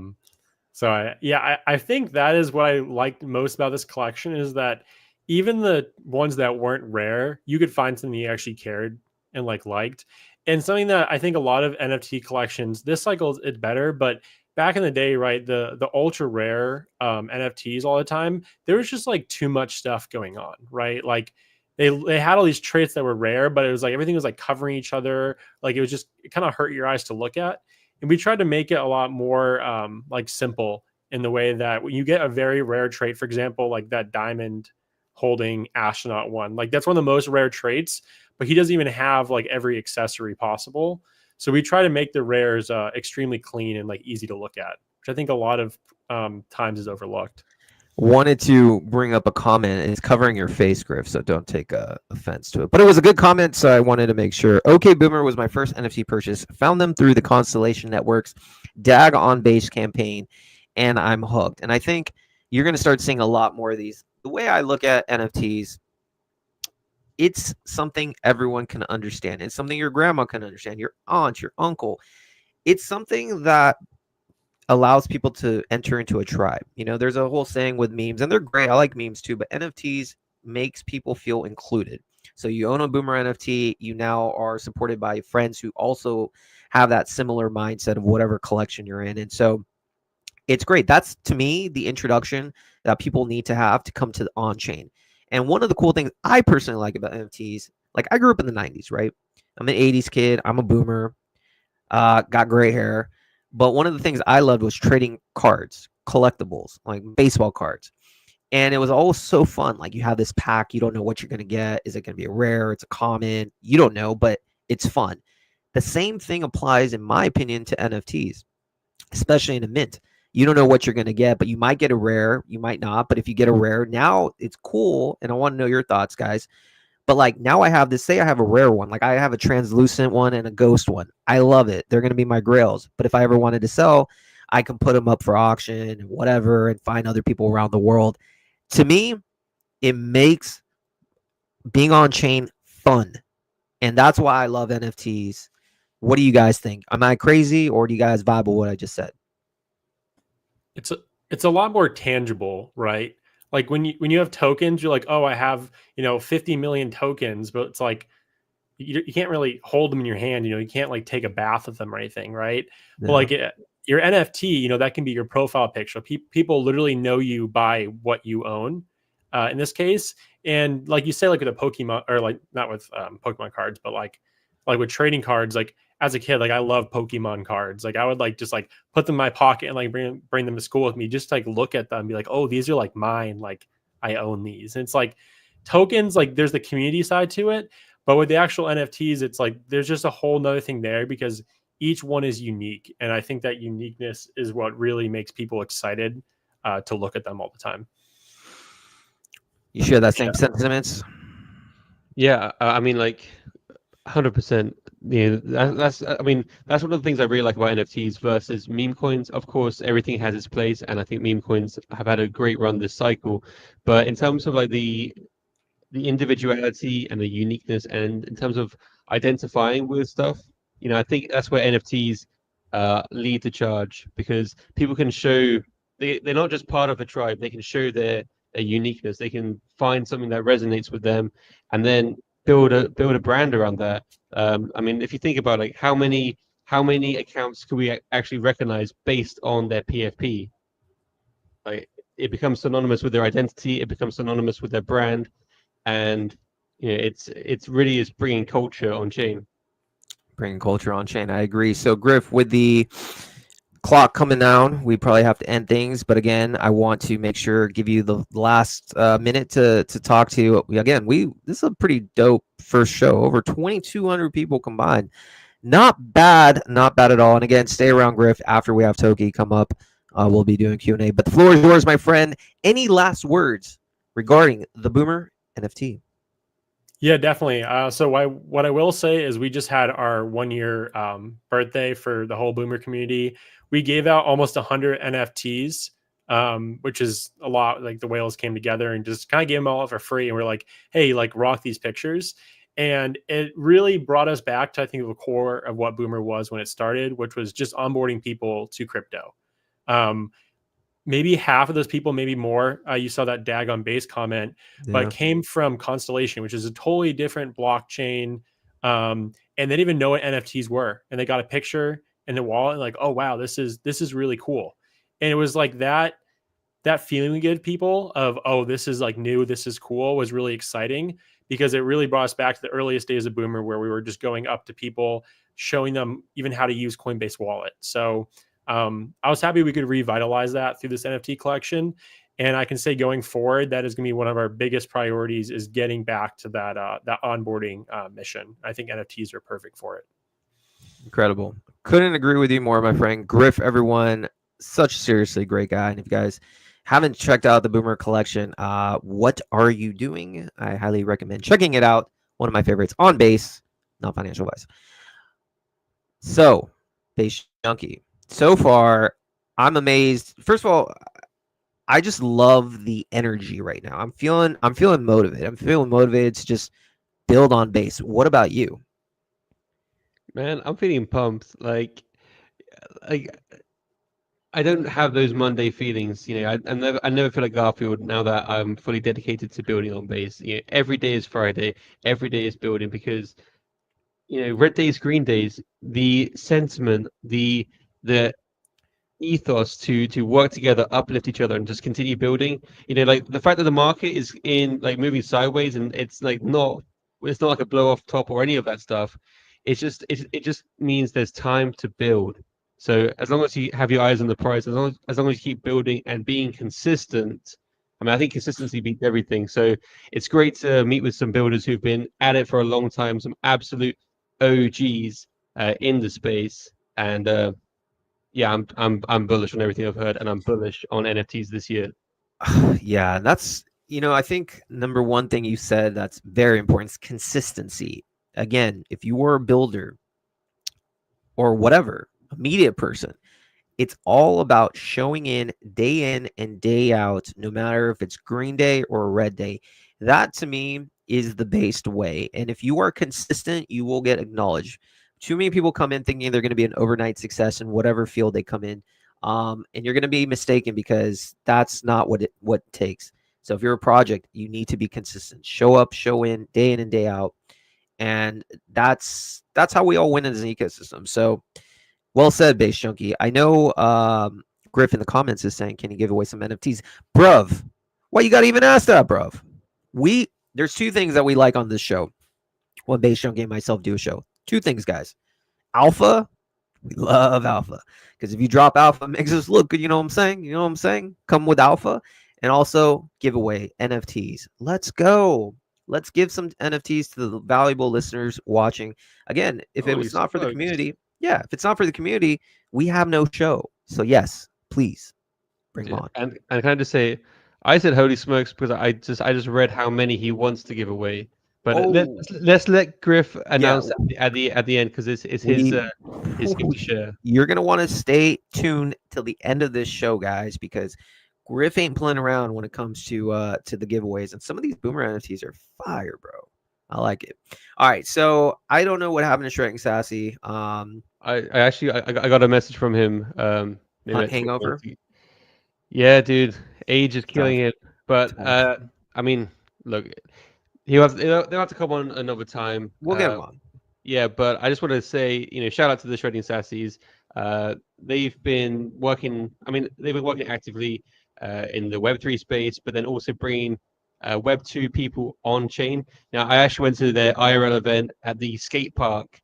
think that is what I like most about this collection is that, even the ones that weren't rare, you could find something you actually cared and like liked. And something that I think a lot of NFT collections this cycle is better, but back in the day, right, the ultra rare NFTs all the time, there was just like too much stuff going on, right? Like they had all these traits that were rare, but it was like everything was like covering each other. Like it kind of hurt your eyes to look at. And we tried to make it a lot more like simple in the way that when you get a very rare trait, for example, like that diamond holding astronaut one, like that's one of the most rare traits, but he doesn't even have like every accessory possible. So we try to make the rares extremely clean and like easy to look at, which I think a lot of times is overlooked. Wanted to bring up a comment. It's covering your face, Griff, so don't take offense to it. But it was a good comment, so I wanted to make sure. OK Boomer was my first NFT purchase. Found them through the Constellation Networks DAG on Base campaign, and I'm hooked. And I think you're going to start seeing a lot more of these. The way I look at NFTs, it's something everyone can understand. It's something your grandma can understand, your aunt, your uncle. It's something that allows people to enter into a tribe. You know, there's a whole saying with memes, and they're great. I like memes too, but NFTs makes people feel included. So you own a Boomer NFT, you now are supported by friends who also have that similar mindset of whatever collection you're in. And so it's great. That's, to me, the introduction that people need to have to come to the on-chain. And one of the cool things I personally like about NFTs, like I grew up in the 90s, right? I'm an 80s kid. I'm a Boomer. Got gray hair. But one of the things I loved was trading cards, collectibles, like baseball cards. And it was always so fun. Like you have this pack, you don't know what you're going to get. Is it going to be a rare? It's a common. You don't know, but it's fun. The same thing applies, in my opinion, to NFTs, especially in a mint. You don't know what you're going to get, but you might get a rare. You might not. But if you get a rare, now it's cool. And I want to know your thoughts, guys. But like now I have this, say I have a rare one, like I have a translucent one and a ghost one. I love it. They're going to be my grails. But if I ever wanted to sell, I can put them up for auction and whatever and find other people around the world. To me, it makes being on chain fun. And that's why I love NFTs. What do you guys think? Am I crazy, or do you guys vibe with what I just said? It's a lot more tangible, right? Like when you have tokens, you're like, oh, I have 50 million tokens, but it's like you can't really hold them in your hand. You can't like take a bath with them or anything, right? Yeah. Well, like your NFT, that can be your profile picture. People literally know you by what you own. In this case, and like you say, like with a Pokemon, or like not with Pokemon cards, but like with trading cards, like as a kid, like I love Pokemon cards. Like I would like just like put them in my pocket and like bring them to school with me, just to, like look at them and be like, oh, these are like mine. Like I own these. And it's like tokens, like there's the community side to it, but with the actual NFTs, it's like there's just a whole nother thing there, because each one is unique. And I think that uniqueness is what really makes people excited to look at them all the time. You share that same sentiments? Yeah, I mean, like 100%. That's I mean, that's one of the things I really like about NFTs versus meme coins. Of course, everything has its place, and I think meme coins have had a great run this cycle. But in terms of like the individuality and the uniqueness, and in terms of identifying with stuff, I think that's where NFTs lead the charge, because people can show they're not just part of a tribe. They can show their uniqueness. They can find something that resonates with them, and then build a brand around that. I mean, if you think about like how many accounts can we actually recognize based on their PFP? Like it becomes synonymous with their identity. It becomes synonymous with their brand, and it's really is bringing culture on chain. Bringing culture on chain. I agree. So Griff, with the clock coming down, we probably have to end things, but again, I want to make sure give you the last minute to talk to you again. This is a pretty dope first show. Over 2,200 people combined. Not bad at all. And again, stay around, Griff. After we have Toki come up, we'll be doing Q&A. But the floor is yours, my friend. Any last words regarding the Boomer NFT? Yeah, definitely. So what I will say is we just had our 1 year birthday for the whole Boomer community. We gave out almost 100 NFTs, which is a lot. Like the whales came together and just kind of gave them all for free. And we're like, hey, like rock these pictures. And it really brought us back to, I think, the core of what Boomer was when it started, which was just onboarding people to crypto. maybe half of those people, maybe more, you saw that DAG on base comment, but Yeah. came from Constellation, which is a totally different blockchain. And they didn't even know what NFTs were. And they got a picture in the wallet and like, oh, wow, this is really cool. And it was like that feeling we give people of, oh, this is like new, this is cool, was really exciting, because it really brought us back to the earliest days of Boomer, where we were just going up to people, showing them even how to use Coinbase Wallet. So I was happy we could revitalize that through this NFT collection. And I can say going forward, that is going to be one of our biggest priorities, is getting back to that onboarding mission. I think NFTs are perfect for it. Incredible. Couldn't agree with you more, my friend. Griff, everyone, such a seriously great guy. And if you guys haven't checked out the Boomer collection, what are you doing? I highly recommend checking it out. One of my favorites on base, not financial advice. So, Base Junkie. So far, I'm amazed. First of all, I just love the energy right now. I'm feeling motivated. I'm feeling motivated to just build on base. What about you? Man, I'm feeling pumped. Like I don't have those Monday feelings. I never feel like Garfield now that I'm fully dedicated to building on base. Every day is Friday. Every day is building, because red days, green days, the sentiment, the ethos to work together, uplift each other, and just continue building. Like the fact that the market is in like moving sideways, and it's like it's not like a blow off top or any of that stuff. It just means there's time to build. So as long as you have your eyes on the prize, as long as you keep building and being consistent, I mean, I think consistency beats everything. So it's great to meet with some builders who've been at it for a long time, some absolute OGs in the space, and yeah, I'm bullish on everything I've heard, and I'm bullish on NFTs this year. Yeah, that's, I think number one thing you said that's very important is consistency. Again, if you were a builder or whatever, a media person, it's all about showing in and day out, no matter if it's green day or a red day. That to me is the based way. And if you are consistent, you will get acknowledged. Too many people come in thinking they're going to be an overnight success in whatever field they come in. And you're going to be mistaken, because that's not what it takes. So if you're a project, you need to be consistent. Show up, show in and day out. And that's how we all win as an ecosystem. So well said, Base Junkie. I know Griff in the comments is saying, can you give away some NFTs? Bruv, why you got to even ask that, bruv? There's two things that we like on this show. When Base Junkie and myself do a show. Two things, guys. Alpha, we love alpha. Because if you drop alpha, it makes us look good. You know what I'm saying? Come with alpha. And also give away NFTs. Let's go. Let's give some NFTs to the valuable listeners watching. Again, if it was not for the community, if it's not for the community, we have no show. So yes, please bring them on. And can I just say, I said holy smokes because I just read how many he wants to give away. But let's let Griff announce at the end, because it's his gift to share. You're gonna want to stay tuned till the end of this show, guys, because Griff ain't playing around when it comes to the giveaways, and some of these Boomer NFTs are fire, bro. I like it. All right, so I don't know what happened to Shredding Sassy. I got a message from him. On Hangover. Yeah, dude, age is killing it. But I mean, look, they'll have to come on another time. We'll get him on. Yeah, but I just want to say, shout out to the Shredding Sassies. They've been working. I mean, they've been working actively in the Web3 space, but then also bringing Web2 people on chain. Now, I actually went to their IRL event at the skate park,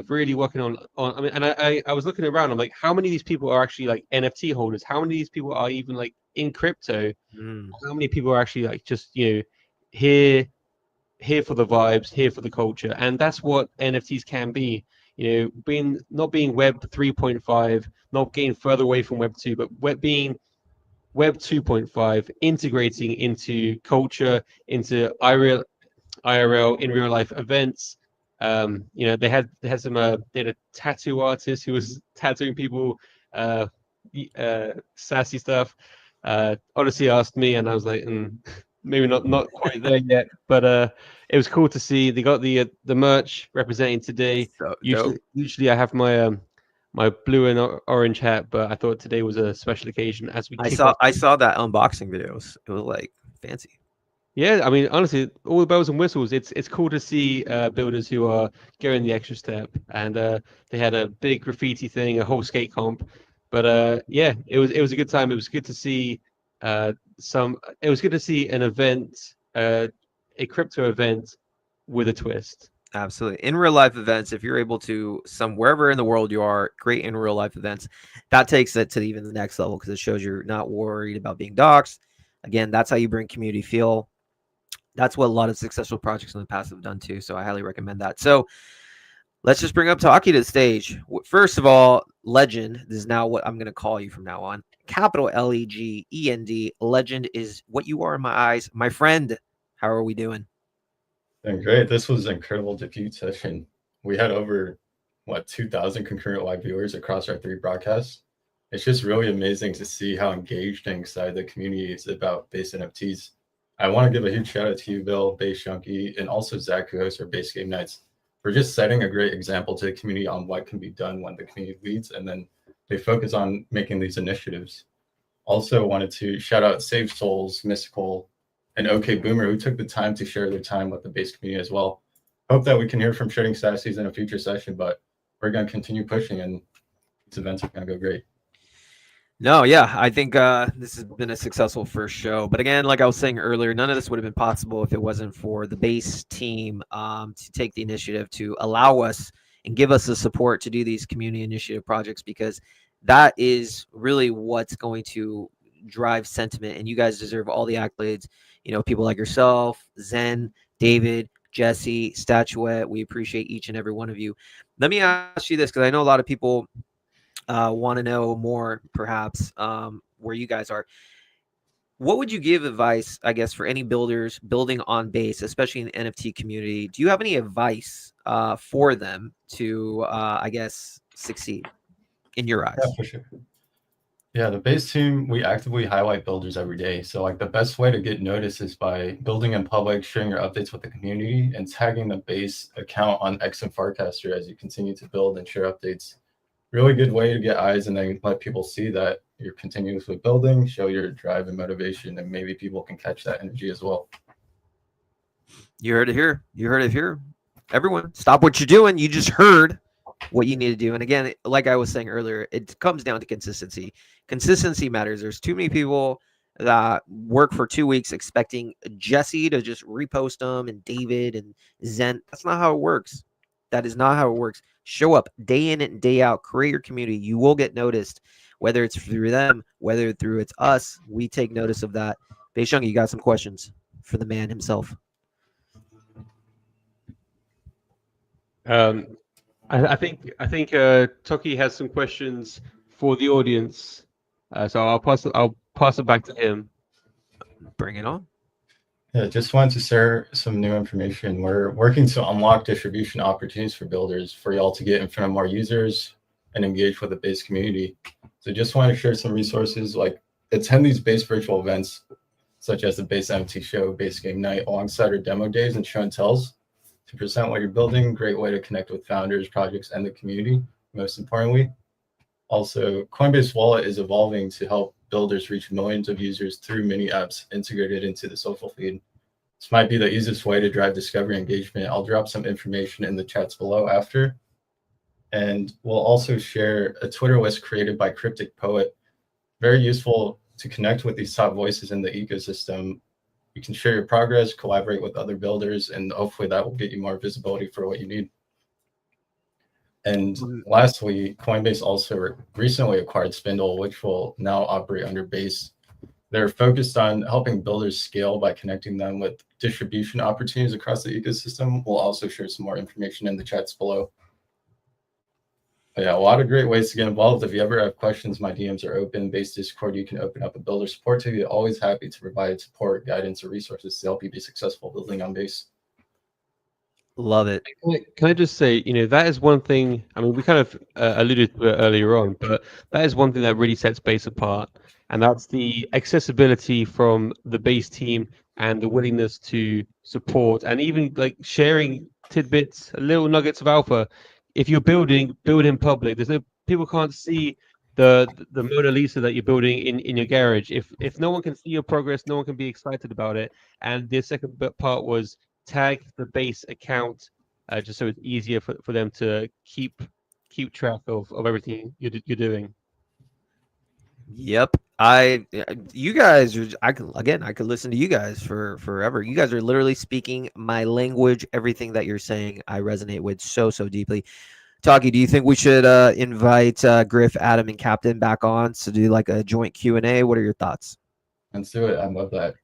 really working on. I mean, and I was looking around. I'm like, how many of these people are actually like NFT holders? How many of these people are even like in crypto? How many people are actually like just here for the vibes, here for the culture? And that's what NFTs can be. Not being Web 3.5, not getting further away from Web 2, but being Web 2.5, integrating into culture, into IRL in real life events. They had a tattoo artist who was tattooing people, sassy stuff. Honestly asked me, and I was like, maybe not quite there yet, but it was cool to see. They got the merch representing today. So usually I have my my blue and orange hat, but I thought today was a special occasion as we I kick saw off. I saw that unboxing videos. It was like fancy. Yeah, I mean, honestly, all the bells and whistles. It's cool to see builders who are going the extra step, and they had a big graffiti thing, a whole skate comp. But yeah, it was a good time. It was good to see some. It was good to see an event, a crypto event with a twist. Absolutely. In real life events, if you're able to wherever in the world you are, create in real life events, that takes it to even the next level because it shows you're not worried about being doxxed. Again, that's how you bring community feel. That's what a lot of successful projects in the past have done too. So I highly recommend that. So let's just bring up Taki to the stage. First of all, legend. This is now what I'm going to call you from now on. Capital LEGEND. Legend is what you are in my eyes. My friend, how are we doing? Doing great. This was an incredible debut session. We had over 2,000 concurrent live viewers across our 3 broadcasts. It's just really amazing to see how engaged and excited the community is about Based NFTs. I want to give a huge shout out to you, Bill, Based Chunky, and also Zach, who hosts our Based Game Nights, for just setting a great example to the community on what can be done when the community leads, and then they focus on making these initiatives. Also wanted to shout out Save Souls, Mystical, and OK Boomer, who took the time to share their time with the Based community as well. Hope that we can hear from Shredding Sassies in a future session, but we're going to continue pushing, and these events are going to go great. No, yeah, I think this has been a successful first show. But again, like I was saying earlier, none of this would have been possible if it wasn't for the Based team to take the initiative to allow us and give us the support to do these community initiative projects, because that is really what's going to drive sentiment. And you guys deserve all the accolades. You know, people like yourself, Zen, David, Jesse, Statuette. We appreciate each and every one of you. Let me ask you this, because I know a lot of people want to know more, perhaps, where you guys are. What would you give advice, I guess, for any builders building on Base, especially in the NFT community? Do you have any advice for them to, I guess, succeed in your eyes? Yeah, for sure. Yeah, the Base team, we actively highlight builders every day. So like the best way to get noticed is by building in public, sharing your updates with the community, and tagging the Base account on X and Farcaster as you continue to build and share updates. Really good way to get eyes and then let people see that you're continuously building, show your drive and motivation, and maybe people can catch that energy as well. You heard it here. You heard it here. Everyone, stop what you're doing. You just heard what you need to do. And again, like I was saying earlier, it comes down to consistency. Consistency matters. There's too many people that work for 2 weeks expecting Jesse to just repost them and David and Zen. That's not how it works. That is not how it works. Show up day in and day out. Create your community. You will get noticed, whether it's through them, whether through it's us. We take notice of that. Beisheng, you got some questions for the man himself? I think Toki has some questions for the audience, so I'll pass it back to him. Bring it on. Yeah, just wanted to share some new information. We're working to unlock distribution opportunities for builders for y'all to get in front of more users and engage with the Base community. So just want to share some resources, like attend these Base virtual events, such as the Based NFT Show, Base Game Night, alongside our demo days and show and tells to present what you're building. Great way to connect with founders, projects, and the community, most importantly. Also, Coinbase Wallet is evolving to help builders reach millions of users through mini apps integrated into the social feed. This might be the easiest way to drive discovery engagement. I'll drop some information in the chats below after. And we'll also share a Twitter list created by Cryptic Poet. Very useful to connect with these top voices in the ecosystem. You can share your progress, collaborate with other builders, and hopefully that will get you more visibility for what you need. And lastly, Coinbase also recently acquired Spindle, which will now operate under Base. They're focused on helping builders scale by connecting them with distribution opportunities across the ecosystem. We'll also share some more information in the chats below. But yeah, a lot of great ways to get involved. If you ever have questions, my DMs are open. Base Discord, you can open up a builder support to you. Always happy to provide support, guidance, or resources to help you be successful building on Base. Love it. Can I just say, that is one thing. I mean, we kind of alluded to it earlier on, but that is one thing that really sets Base apart, and that's the accessibility from the Base team and the willingness to support and even like sharing tidbits, little nuggets of alpha. if you're building, build in public. There's no people can't see the Mona Lisa that you're building in your garage. If no one can see your progress, no one can be excited about it. And the second part was tag the base account, just so it's easier for them to keep track of everything you're doing. Yep. You guys are, I could listen to you guys for forever. You guys are literally speaking my language. Everything that you're saying, I resonate with so deeply. Taki, do you think we should invite Griff, Adam, and Captain back on to do like a joint Q&A? What are your thoughts? Let's do it. I love that.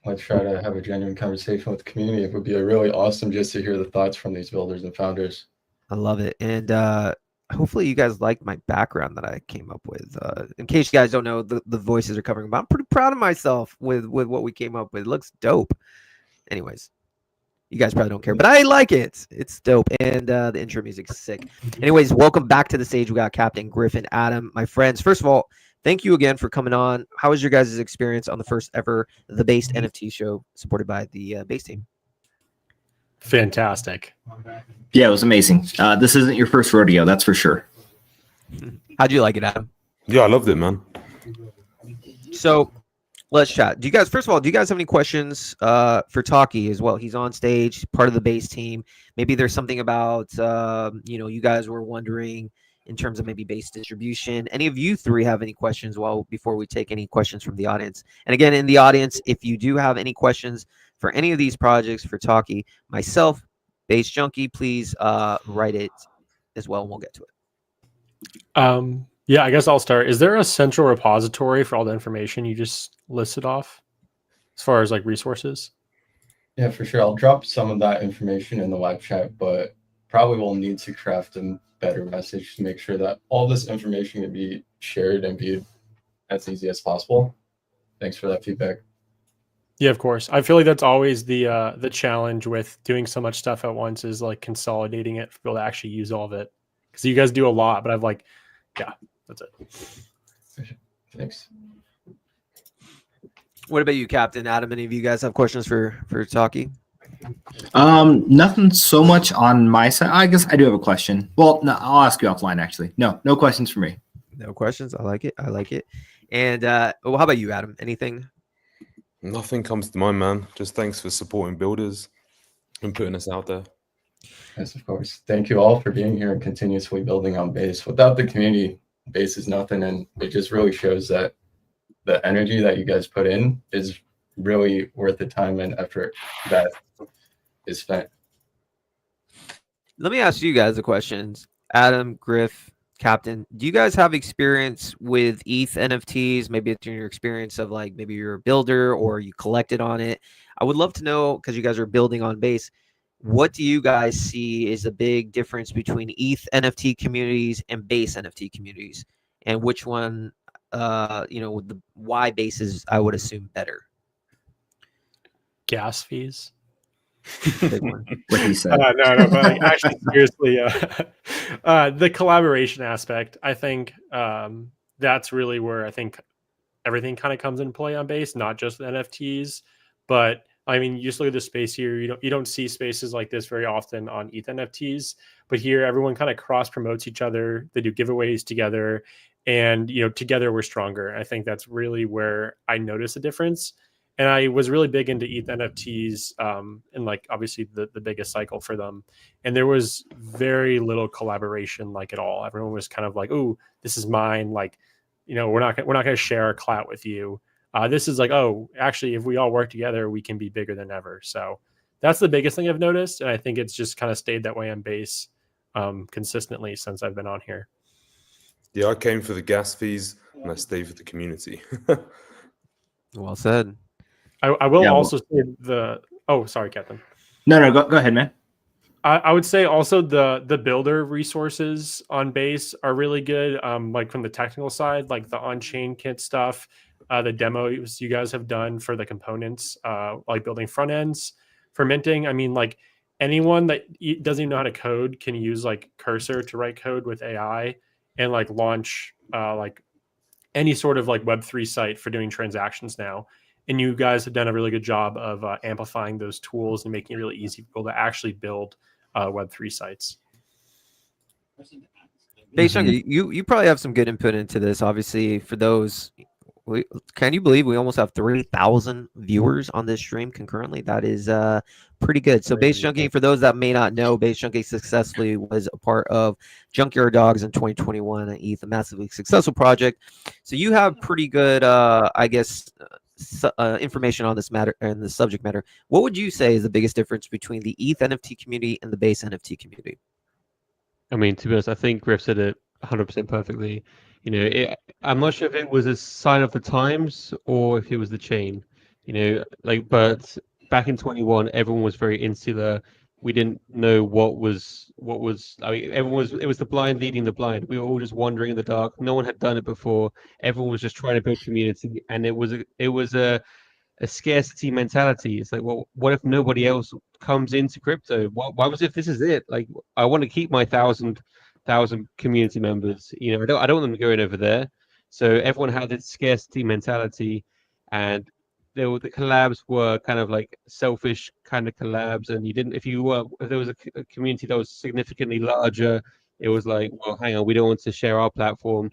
Let's try to have a genuine conversation with the community. It would be really awesome just to hear the thoughts from these builders and founders. I love it. And hopefully you guys like my background that I came up with. In case you guys don't know, the voices are covering, but I'm pretty proud of myself with what we came up with. It looks dope. Anyways, you guys probably don't care, but I like it. It's dope. And the intro music's sick. Anyways, welcome back to the stage. We got Captain, Griffin, Adam, my friends. First of all, thank you again for coming on. How was your guys' experience on the first ever The Based NFT Show supported by the Base team? Fantastic. Yeah, it was amazing. This isn't your first rodeo, that's for sure. How'd you like it, Adam? Yeah, I loved it, man. So let's chat. Do you guys, first of all, do you guys have any questions for Taki as well? He's on stage, part of the Base team. Maybe there's something about, you guys were wondering in terms of maybe base distribution. Any of you three have any questions before we take any questions from the audience? And again, in the audience, if you do have any questions for any of these projects for Taki, myself, Base Junkie, please write it as well, and we'll get to it. Yeah, I guess I'll start. Is there a central repository for all the information you just listed off as far as like resources? Yeah, for sure. I'll drop some of that information in the live chat, but probably will need to craft a better message to make sure that all this information can be shared and viewed as easy as possible. Thanks for that feedback. Yeah, of course. I feel like that's always the challenge with doing so much stuff at once is like consolidating it for people to actually use all of it. Because you guys do a lot, but I've like, yeah, that's it. Thanks. What about you, Captain? Adam, any of you guys have questions for Taki? Nothing so much on my side. I guess I do have a question. Well, no, I'll ask you offline actually. No questions for me. No questions. I like it. And how about you, Adam? Anything? Nothing comes to mind, man. Just thanks for supporting builders and putting us out there. Yes, of course. Thank you all for being here and continuously building on Base. Without the community, Base is nothing. And it just really shows that the energy that you guys put in is really worth the time and effort that is spent. Let me ask you guys the questions. Adam, Griff, Captain, do you guys have experience with ETH NFTs? Maybe it's your experience of like maybe you're a builder or you collected on it. I would love to know, because you guys are building on Base, what do you guys see is a big difference between ETH NFT communities and Base NFT communities, and which one, why Base is, I would assume, better? Gas fees. Big one. What he said. No, but like, actually, seriously, the collaboration aspect, I think that's really where I think everything kind of comes in play on Base, not just the NFTs. But I mean, you just look at the space here. You don't see spaces like this very often on ETH NFTs, but here everyone kind of cross promotes each other. They do giveaways together, and together we're stronger. I think that's really where I notice a difference. And I was really big into ETH NFTs, and like obviously the biggest cycle for them. And there was very little collaboration, like at all. Everyone was kind of like, "Oh, this is mine." Like, we're not going to share a clout with you. This is like, oh, actually, if we all work together, we can be bigger than ever. So that's the biggest thing I've noticed, and I think it's just kind of stayed that way on Base consistently since I've been on here. Yeah, I came for the gas fees and I stayed for the community. Well said. I will also say sorry, Captain. No, go ahead, man. I would say also the builder resources on Base are really good. Like from the technical side, like the on-chain kit stuff, the demos you guys have done for the components, like building front ends for minting. I mean, like anyone that doesn't even know how to code can use like Cursor to write code with AI and like launch like any sort of like Web3 site for doing transactions now. And you guys have done a really good job of amplifying those tools and making it really easy for people to actually build Web3 sites. Based on you probably have some good input into this. Obviously, for those, can you believe we almost have 3,000 viewers on this stream concurrently? That is pretty good. So, Base Junkie, for those that may not know, Base Junkie successfully was a part of Junkyard Dogs in 2021 at ETH, a massively successful project. So, you have pretty good, I guess, information on this matter and the subject matter. What would you say is the biggest difference between the ETH NFT community and the Base NFT community? I mean, to be honest, I think Griff said it 100% perfectly. I'm not sure if it was a sign of the times or if it was the chain. But back in 21, everyone was very insular. We didn't know what was. I mean, everyone was. It was the blind leading the blind. We were all just wandering in the dark. No one had done it before. Everyone was just trying to build community, and it was a scarcity mentality. It's like, well, what if nobody else comes into crypto? Why was if this is it? Like, I want to keep my thousand community members. I don't want them going over there. So everyone had this scarcity mentality, and the collabs were kind of like selfish kind of collabs. And if there was a community that was significantly larger, it was like, well, hang on, we don't want to share our platform.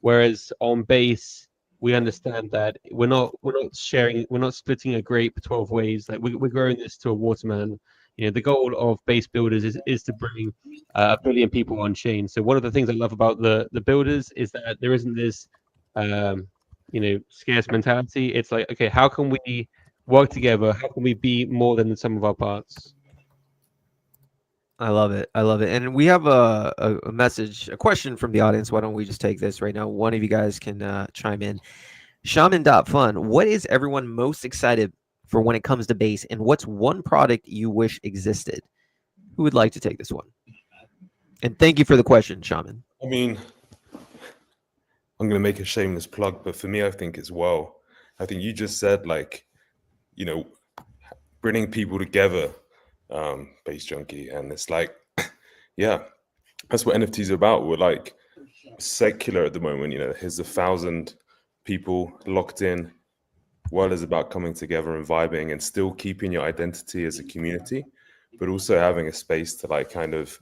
Whereas on Base, we understand that we're not splitting a grape 12 ways. Like we're growing this to a watermelon. The goal of Base Builders is to bring 1 billion people on chain. So one of the things I love about the builders is that there isn't this scarce mentality. It's like, okay, how can we work together? How can we be more than the sum of our parts? I love it. And we have a question from the audience. Why don't we just take this right now? One of you guys can chime in. Shaman.fun. What is everyone most excited for when it comes to Base? And what's one product you wish existed? Who would like to take this one? And thank you for the question, Shaman. I mean, I'm going to make a shameless plug, but for me, I think as well, I think you just said, like, bringing people together, Base Junkie, and it's like, yeah, that's what NFTs are about. We're like secular at the moment. Here's 1,000 people locked in. World is about coming together and vibing and still keeping your identity as a community, but also having a space to like kind of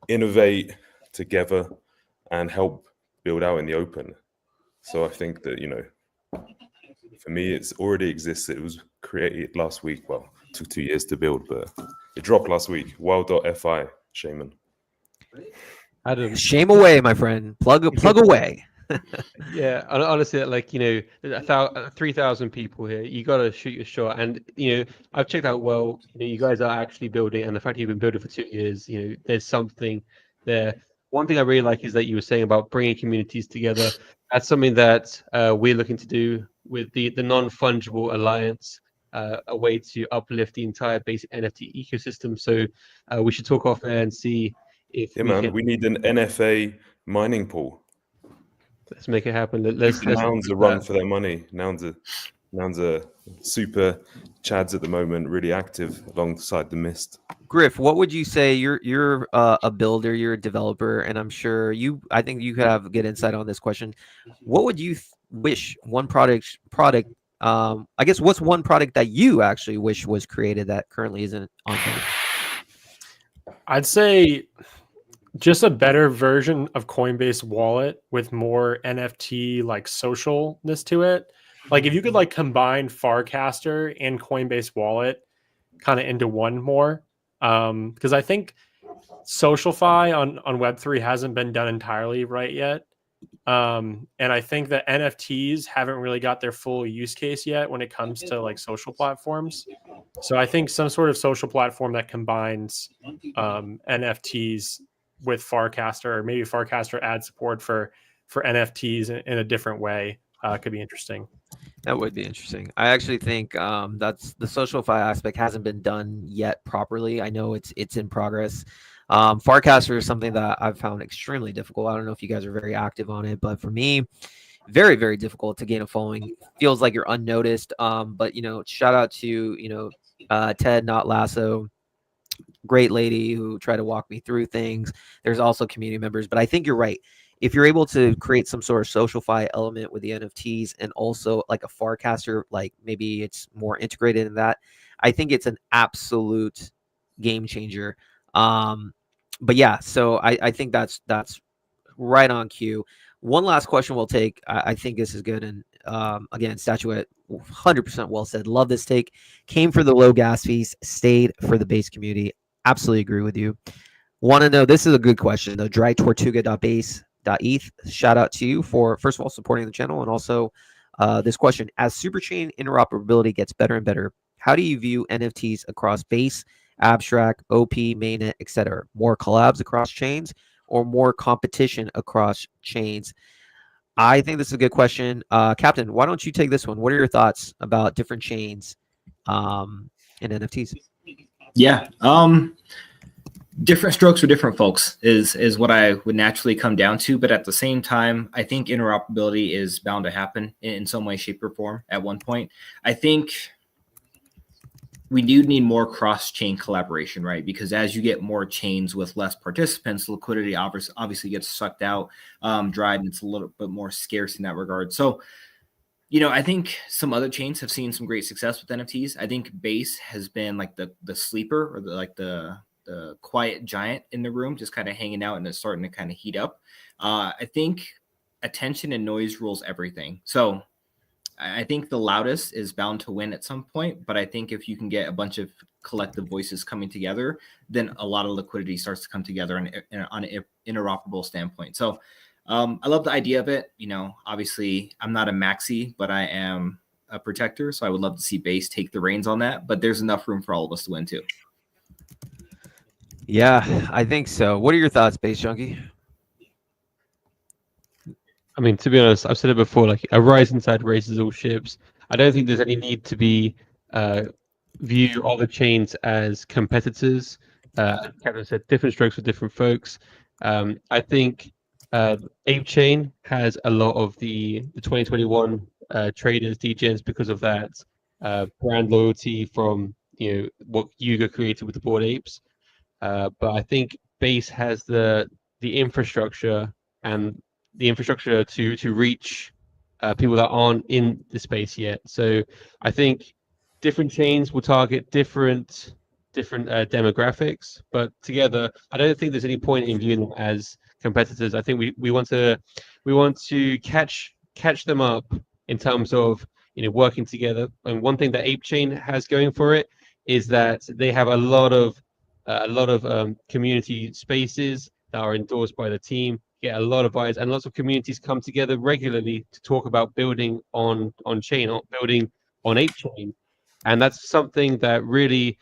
innovate together and help build out in the open. So I think that, for me, it's already existed. It was created last week. Well, it took 2 years to build, but it dropped last week. Wild.fi, Shaman. Adam. Shame away, my friend. Plug away. Yeah, honestly, like 3,000 people here. You got to shoot your shot, and I've checked out. Well, you guys are actually building, and the fact you've been building for 2 years, there's something there. One thing I really like is that you were saying about bringing communities together. That's something that we're looking to do with the non-fungible alliance, a way to uplift the entire basic NFT ecosystem. So we should talk off there and see if we need an NFA mining pool. Let's make it happen. Let's Nouns are run for their money. Nouns are super chads at the moment, really active alongside the Mist. Griff, what would you say? You're a builder, you're a developer, and I'm sure I think you have good insight on this question. What would you wish one product? I guess what's one product that you actually wish was created that currently isn't on there? I'd say just a better version of Coinbase Wallet with more NFT like socialness to it. Like if you could like combine Farcaster and Coinbase Wallet kind of into one more, because I think SocialFi on Web3 hasn't been done entirely right yet. And I think that NFTs haven't really got their full use case yet when it comes to like social platforms. So I think some sort of social platform that combines NFTs with Farcaster, or maybe Farcaster adds support for NFTs in a different way, could be interesting. That would be interesting. I actually think that's the SocialFi aspect hasn't been done yet properly. I know it's in progress. Farcaster is something that I've found extremely difficult. I don't know if you guys are very active on it, but for me, very, very difficult to gain a following. Feels like you're unnoticed. But shout out to Ted, not Lasso, great lady who tried to walk me through things. There's also community members, but I think you're right. If you're able to create some sort of SocialFi element with the NFTs and also like a Farcaster, like maybe it's more integrated in that, I think it's an absolute game changer. but yeah, so I think that's right on cue. One last question we'll take. I think this is good. And again, Statuette, 100% well said. Love this take. Came for the low gas fees, stayed for the base community. Absolutely agree with you. Want to know, this is a good question, though. drytortuga.base.eth. Shout out to you for, first of all, supporting the channel. And also this question, as superchain interoperability gets better and better, how do you view NFTs across base, abstract, OP, mainnet, etc.? More collabs across chains or more competition across chains? I think this is a good question. Captain, why don't you take this one? What are your thoughts about different chains in NFTs? Yeah. Different strokes for different folks is what I would naturally come down to. But at the same time, I think interoperability is bound to happen in some way, shape, or form at one point. I think we do need more cross-chain collaboration, right? Because as you get more chains with less participants, liquidity obviously gets sucked out, dried, and it's a little bit more scarce in that regard. So, I think some other chains have seen some great success with NFTs. I think Base has been like the sleeper, or the quiet giant in the room, just kind of hanging out, and it's starting to kind of heat up. I think attention and noise rules everything. So I think the loudest is bound to win at some point, but I think if you can get a bunch of collective voices coming together, then a lot of liquidity starts to come together on an interoperable standpoint. So I love the idea of it. Obviously I'm not a maxi, but I am a protector. So I would love to see Base take the reins on that, but there's enough room for all of us to win too. Yeah, I think so. What are your thoughts, Base Junkie? I mean, to be honest, I've said it before, like a rising tide raises all ships. I don't think there's any need to be view all the chains as competitors. Captain said different strokes for different folks. I think Ape Chain has a lot of the 2021 traders, degens, because of that brand loyalty from what Yuga created with the Bored Apes. But I think Base has the infrastructure and the infrastructure to reach people that aren't in the space yet. So I think different chains will target different demographics, but together, I don't think there's any point in viewing them as competitors. I think we want to catch them up in terms of working together. And one thing that Ape Chain has going for it is that they have a lot of community spaces that are endorsed by the team, get a lot of buyers, and lots of communities come together regularly to talk about building on chain, or building on Ape Chain. And that's something that really,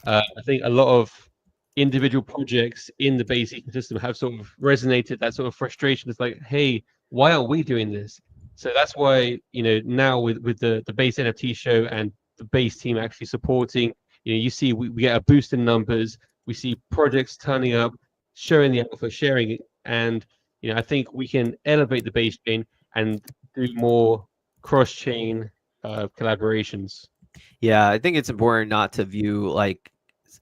I think a lot of individual projects in the Base ecosystem have sort of resonated, that sort of frustration. It's like, hey, why aren't we doing this? So that's why, now with the Base NFT show and the Base team actually supporting, you see we get a boost in numbers. We see projects turning up, showing the alpha, sharing it. And, I think we can elevate the Base chain and do more cross-chain collaborations. Yeah, I think it's important not to view like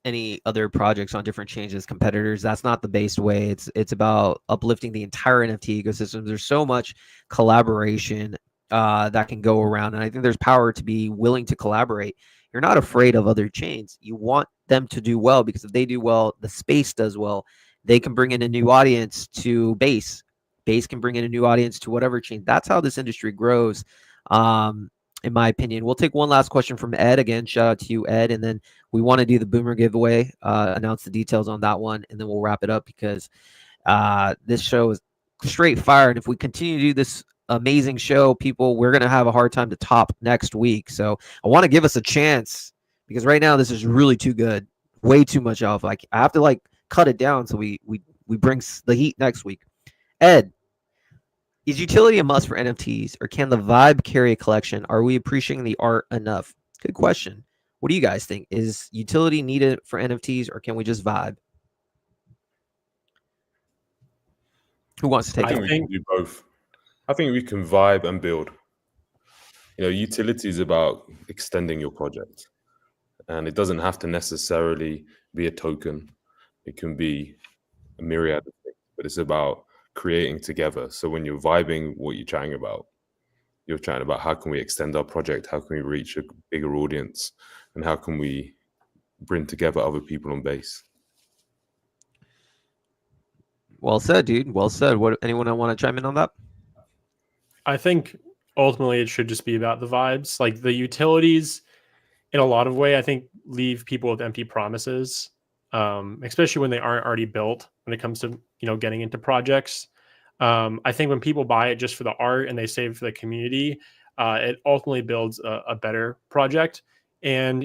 any other projects on different chains as competitors. That's not the Base way. It's about uplifting the entire NFT ecosystem. There's so much collaboration that can go around, and I think there's power to be willing to collaborate. You're not afraid of other chains. You want them to do well, because if they do well, the space does well. They can bring in a new audience to Base. Base can bring in a new audience to whatever chain. That's how this industry grows, in my opinion. We'll take one last question from Ed. Again, shout out to you, Ed. And then we want to do the Boomer giveaway, announce the details on that one, and then we'll wrap it up, because this show is straight fire. And if we continue to do this amazing show, people, we're going to have a hard time to top next week. So I want to give us a chance, because right now this is really too good. Way too much alpha. Like, I have to cut it down so we bring the heat next week. Ed, is utility a must for NFTs, or can the vibe carry a collection? Are we appreciating the art enough? Good question. What do you guys think? Is utility needed for NFTs, or can we just vibe? Who wants to take it? I think we can do both. I think we can vibe and build. Utility is about extending your project, and it doesn't have to necessarily be a token. It can be a myriad of things, but it's about creating together. So when you're vibing, what you're chatting about, how can we extend our project? How can we reach a bigger audience? And how can we bring together other people on Base? Well said, dude. Well said. What? Anyone want to chime in on that? I think ultimately it should just be about the vibes. Like the utilities, in a lot of way, I think leave people with empty promises, especially when they aren't already built. When it comes to getting into projects, I think when people buy it just for the art and they save for the community, it ultimately builds a better project. And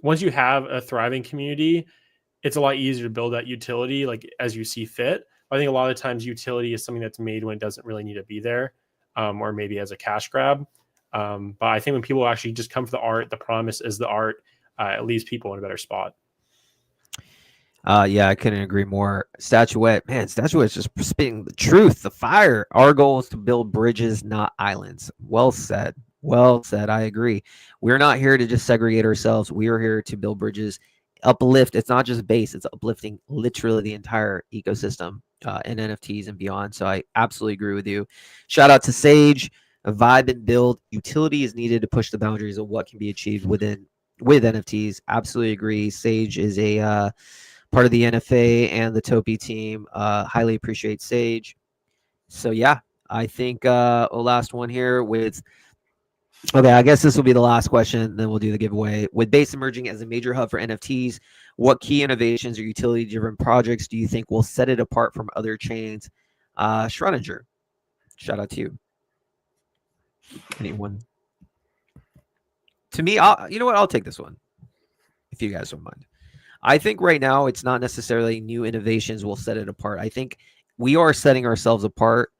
once you have a thriving community, it's a lot easier to build that utility like as you see fit. I think a lot of times utility is something that's made when it doesn't really need to be there, or maybe as a cash grab. But I think when people actually just come for the art, the promise is the art, it leaves people in a better spot. Yeah, I couldn't agree more. Statuette, man, Statuette's just spitting the truth, the fire. Our goal is to build bridges, not islands. Well said. Well said. I agree. We're not here to just segregate ourselves. We are here to build bridges, uplift. It's not just base, it's uplifting literally the entire ecosystem and NFTs and beyond. So I absolutely agree with you. Shout out to Sage. A vibe and build. Utility is needed to push the boundaries of what can be achieved with NFTs. Absolutely agree. Sage is a part of the NFA and the Topi team. Highly appreciate Sage. So yeah, I think last one here with. Okay, I guess this will be the last question. Then we'll do the giveaway. With Base emerging as a major hub for NFTs, what key innovations or utility-driven projects do you think will set it apart from other chains? Schrodinger, shout out to you. Anyone? To me, you know what? I'll take this one, if you guys don't mind. I think right now it's not necessarily new innovations will set it apart. I think we are setting ourselves apart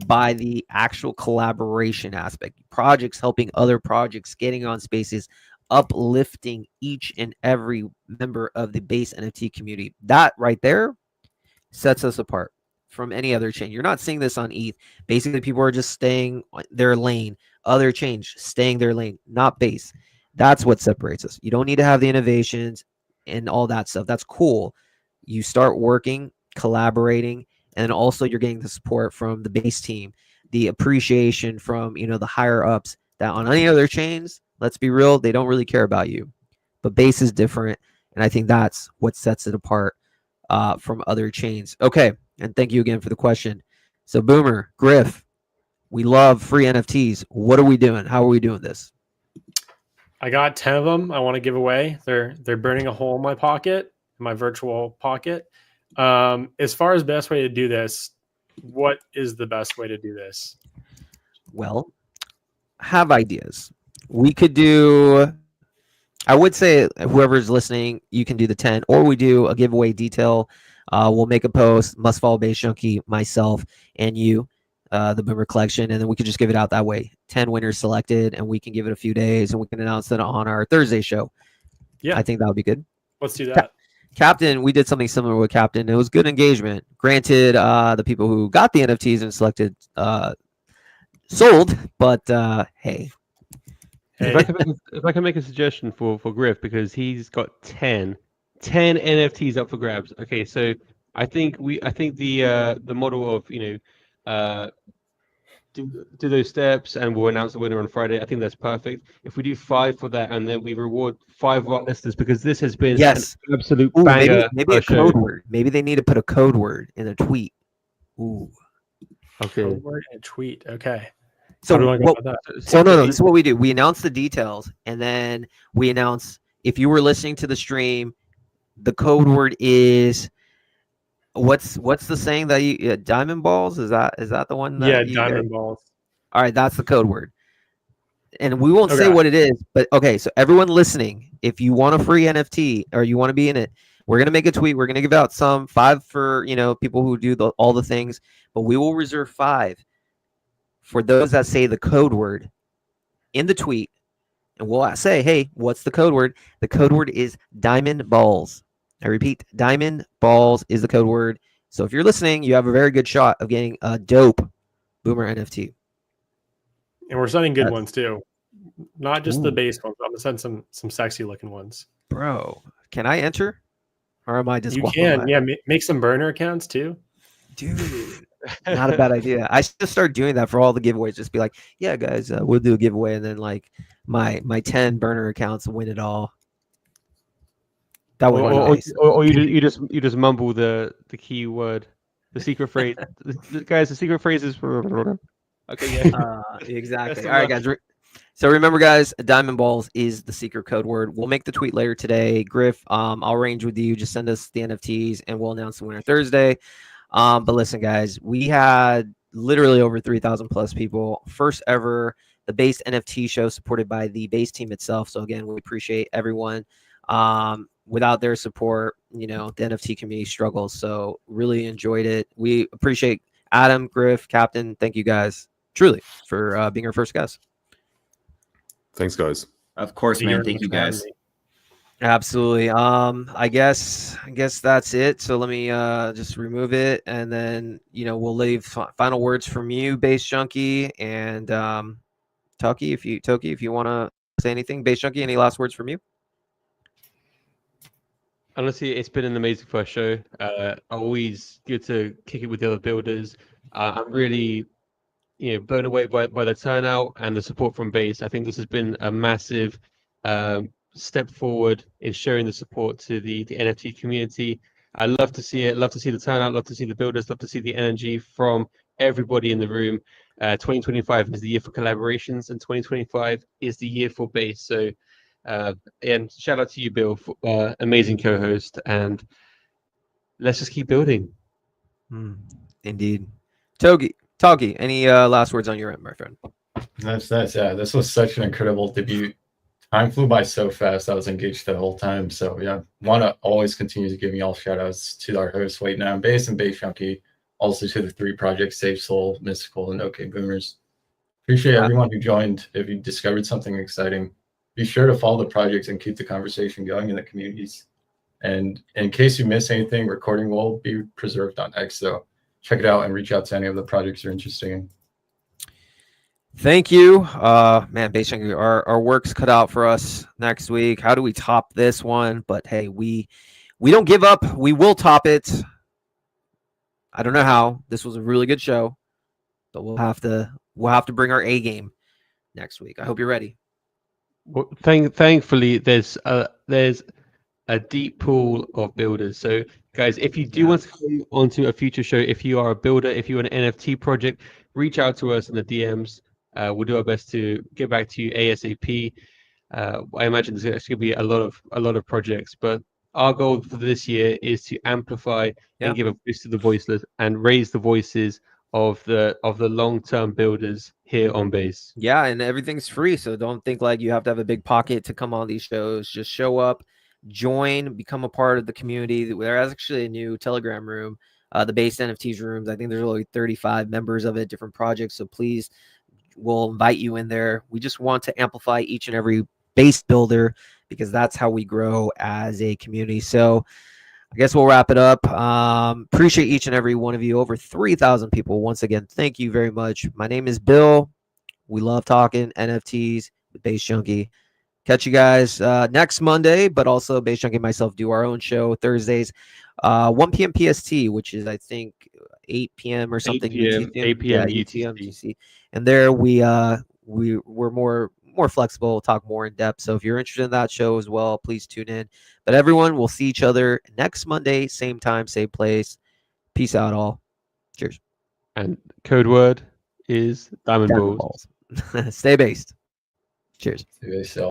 by the actual collaboration aspect. Projects helping other projects, getting on spaces, uplifting each and every member of the Base NFT community. That right there sets us apart from any other chain. You're not seeing this on ETH. Basically, people are just staying their lane. Other chains staying their lane, not Base. That's what separates us. You don't need to have the innovations and all that stuff. That's cool. You start working, collaborating, and then also you're getting the support from the Base team, the appreciation from the higher ups that on any other chains, let's be real, they don't really care about you. But Base is different, and I think that's what sets it apart from other chains. Okay, and thank you again for the question. So Boomer, Griff, we love free NFTs. What are we doing? How are we doing this? I got 10 of them I want to give away. They're burning a hole in my pocket, in my virtual pocket. As far as best way to do this, what is the best way to do this? Well, have ideas. We could do, I would say whoever's listening, you can do the 10, or we do a giveaway detail. We'll make a post, must follow Base Junkie, myself, and you, the Boomer Collection, and then we could just give it out that way. 10 winners selected, and we can give it a few days, and we can announce it on our Thursday show. Yeah, I think that would be good. Let's do that. Captain, we did something similar with Captain. It was good engagement. Granted, the people who got the NFTs and selected sold, but hey. If I can make a suggestion for Griff, because he's got 10 NFTs up for grabs. Okay, so I think the model of do those steps and we'll announce the winner on Friday. I think that's perfect. If we do 5 for that and then we reward 5 of our listeners, because this has been an absolute banger. Maybe a code word. Maybe they need to put a code word in a tweet. Ooh. Okay. Code word and a tweet. Okay. So no. This is what we do. We announce the details, and then we announce, if you were listening to the stream, the code word is what's the saying that you diamond balls? Is that the one? That diamond balls. All right, that's the code word. And we won't say what it is, but okay, so everyone listening, if you want a free NFT or you want to be in it, we're going to make a tweet. We're going to give out 5 for, people who do all the things, but we will reserve 5 for those that say the code word in the tweet. And we'll say, hey, what's the code word? The code word is diamond balls. I repeat, diamond balls is the code word. So if you're listening, you have a very good shot of getting a dope Boomer NFT. And we're sending good ones too. Not just the base ones. I'm gonna send some sexy looking ones. Bro, can I enter? Or am I just You can, yeah, make some burner accounts too. Dude. Not a bad idea. I should start doing that for all the giveaways. Just be like, yeah, guys, we'll do a giveaway, and then like my 10 burner accounts win it all. That would be nice. Or you just mumble the keyword The secret phrase, guys. The secret phrase is. Okay, yeah. Exactly. Best of All right, luck. guys. So remember, guys, Diamond Balls is the secret code word. We'll make the tweet later today. Griff, I'll arrange with you. Just send us the NFTs, and we'll announce the winner Thursday. But listen, guys, we had literally over 3,000 plus people. First ever the Based NFT show supported by the Base team itself. So again, we appreciate everyone. Without their support, the NFT community struggles. So really enjoyed it. We appreciate Adam, Griff, Captain. Thank you guys truly for being our first guest. Thanks, guys. Of course, man. You're Thank you for having guys. me. Absolutely. I guess that's it. So let me just remove it, and then we'll leave final words from you, Base Junkie, and Toki, if you want to say anything. Base Junkie, any last words from you? Honestly, it's been an amazing first show. Always good to kick it with the other builders. I'm really, blown away by the turnout and the support from Base. I think this has been a massive step forward in showing the support to the NFT community. I love to see it. Love to see the turnout. Love to see the builders. Love to see the energy from everybody in the room. 2025 is the year for collaborations, and 2025 is the year for Base. So. And shout out to you, Bill, for amazing co-host, and let's just keep building. Indeed. Togi, any last words on your end, my friend? That's yeah. This was such an incredible debut. Time flew by so fast. I was engaged the whole time. So yeah, want to always continue to give you all shout outs to our hosts, Wait Now, Base and Base Junkie, also to the 3 projects, Save Soul, Mystical, and OK Boomers. Appreciate everyone who joined. If you discovered something exciting, be sure to follow the projects and keep the conversation going in the communities. And in case you miss anything, recording will be preserved on X. So check it out and reach out to any of the projects you're interested in. Thank you. Man, basically our work's cut out for us next week. How do we top this one? But hey, we don't give up. We will top it. I don't know how. This was a really good show, but we'll have to bring our A game next week. I hope you're ready. Well, thankfully, there's a deep pool of builders. So, guys, if you do want to come onto a future show, if you are a builder, if you're an NFT project, reach out to us in the DMs. We'll do our best to get back to you ASAP. I imagine there's going to be a lot of projects, but our goal for this year is to amplify and give a voice to the voiceless and raise the voices of the long-term builders here on Base. Yeah, and everything's free, so don't think like you have to have a big pocket to come on these shows. Just show up, join, become a part of the community. There's actually a new Telegram room, the Based NFTs rooms. I think there's only 35 members of it, different projects. So please, we'll invite you in there. We just want to amplify each and every Base builder because that's how we grow as a community. So I guess we'll wrap it up. Appreciate each and every one of you. Over 3,000 people. Once again, thank you very much. My name is Bill. We love talking NFTs with Base Junkie. Catch you guys next Monday, but also Base Junkie and myself do our own show Thursdays, 1 p.m. PST, which is, I think, 8 p.m. or something. 8 p.m. UTC. And there we're more flexible, talk more in depth. So if you're interested in that show as well, please tune in. But everyone, we'll see each other next Monday, same time, same place. Peace out, all. Cheers. And code word is Diamond Balls. Stay based. Cheers. See you guys.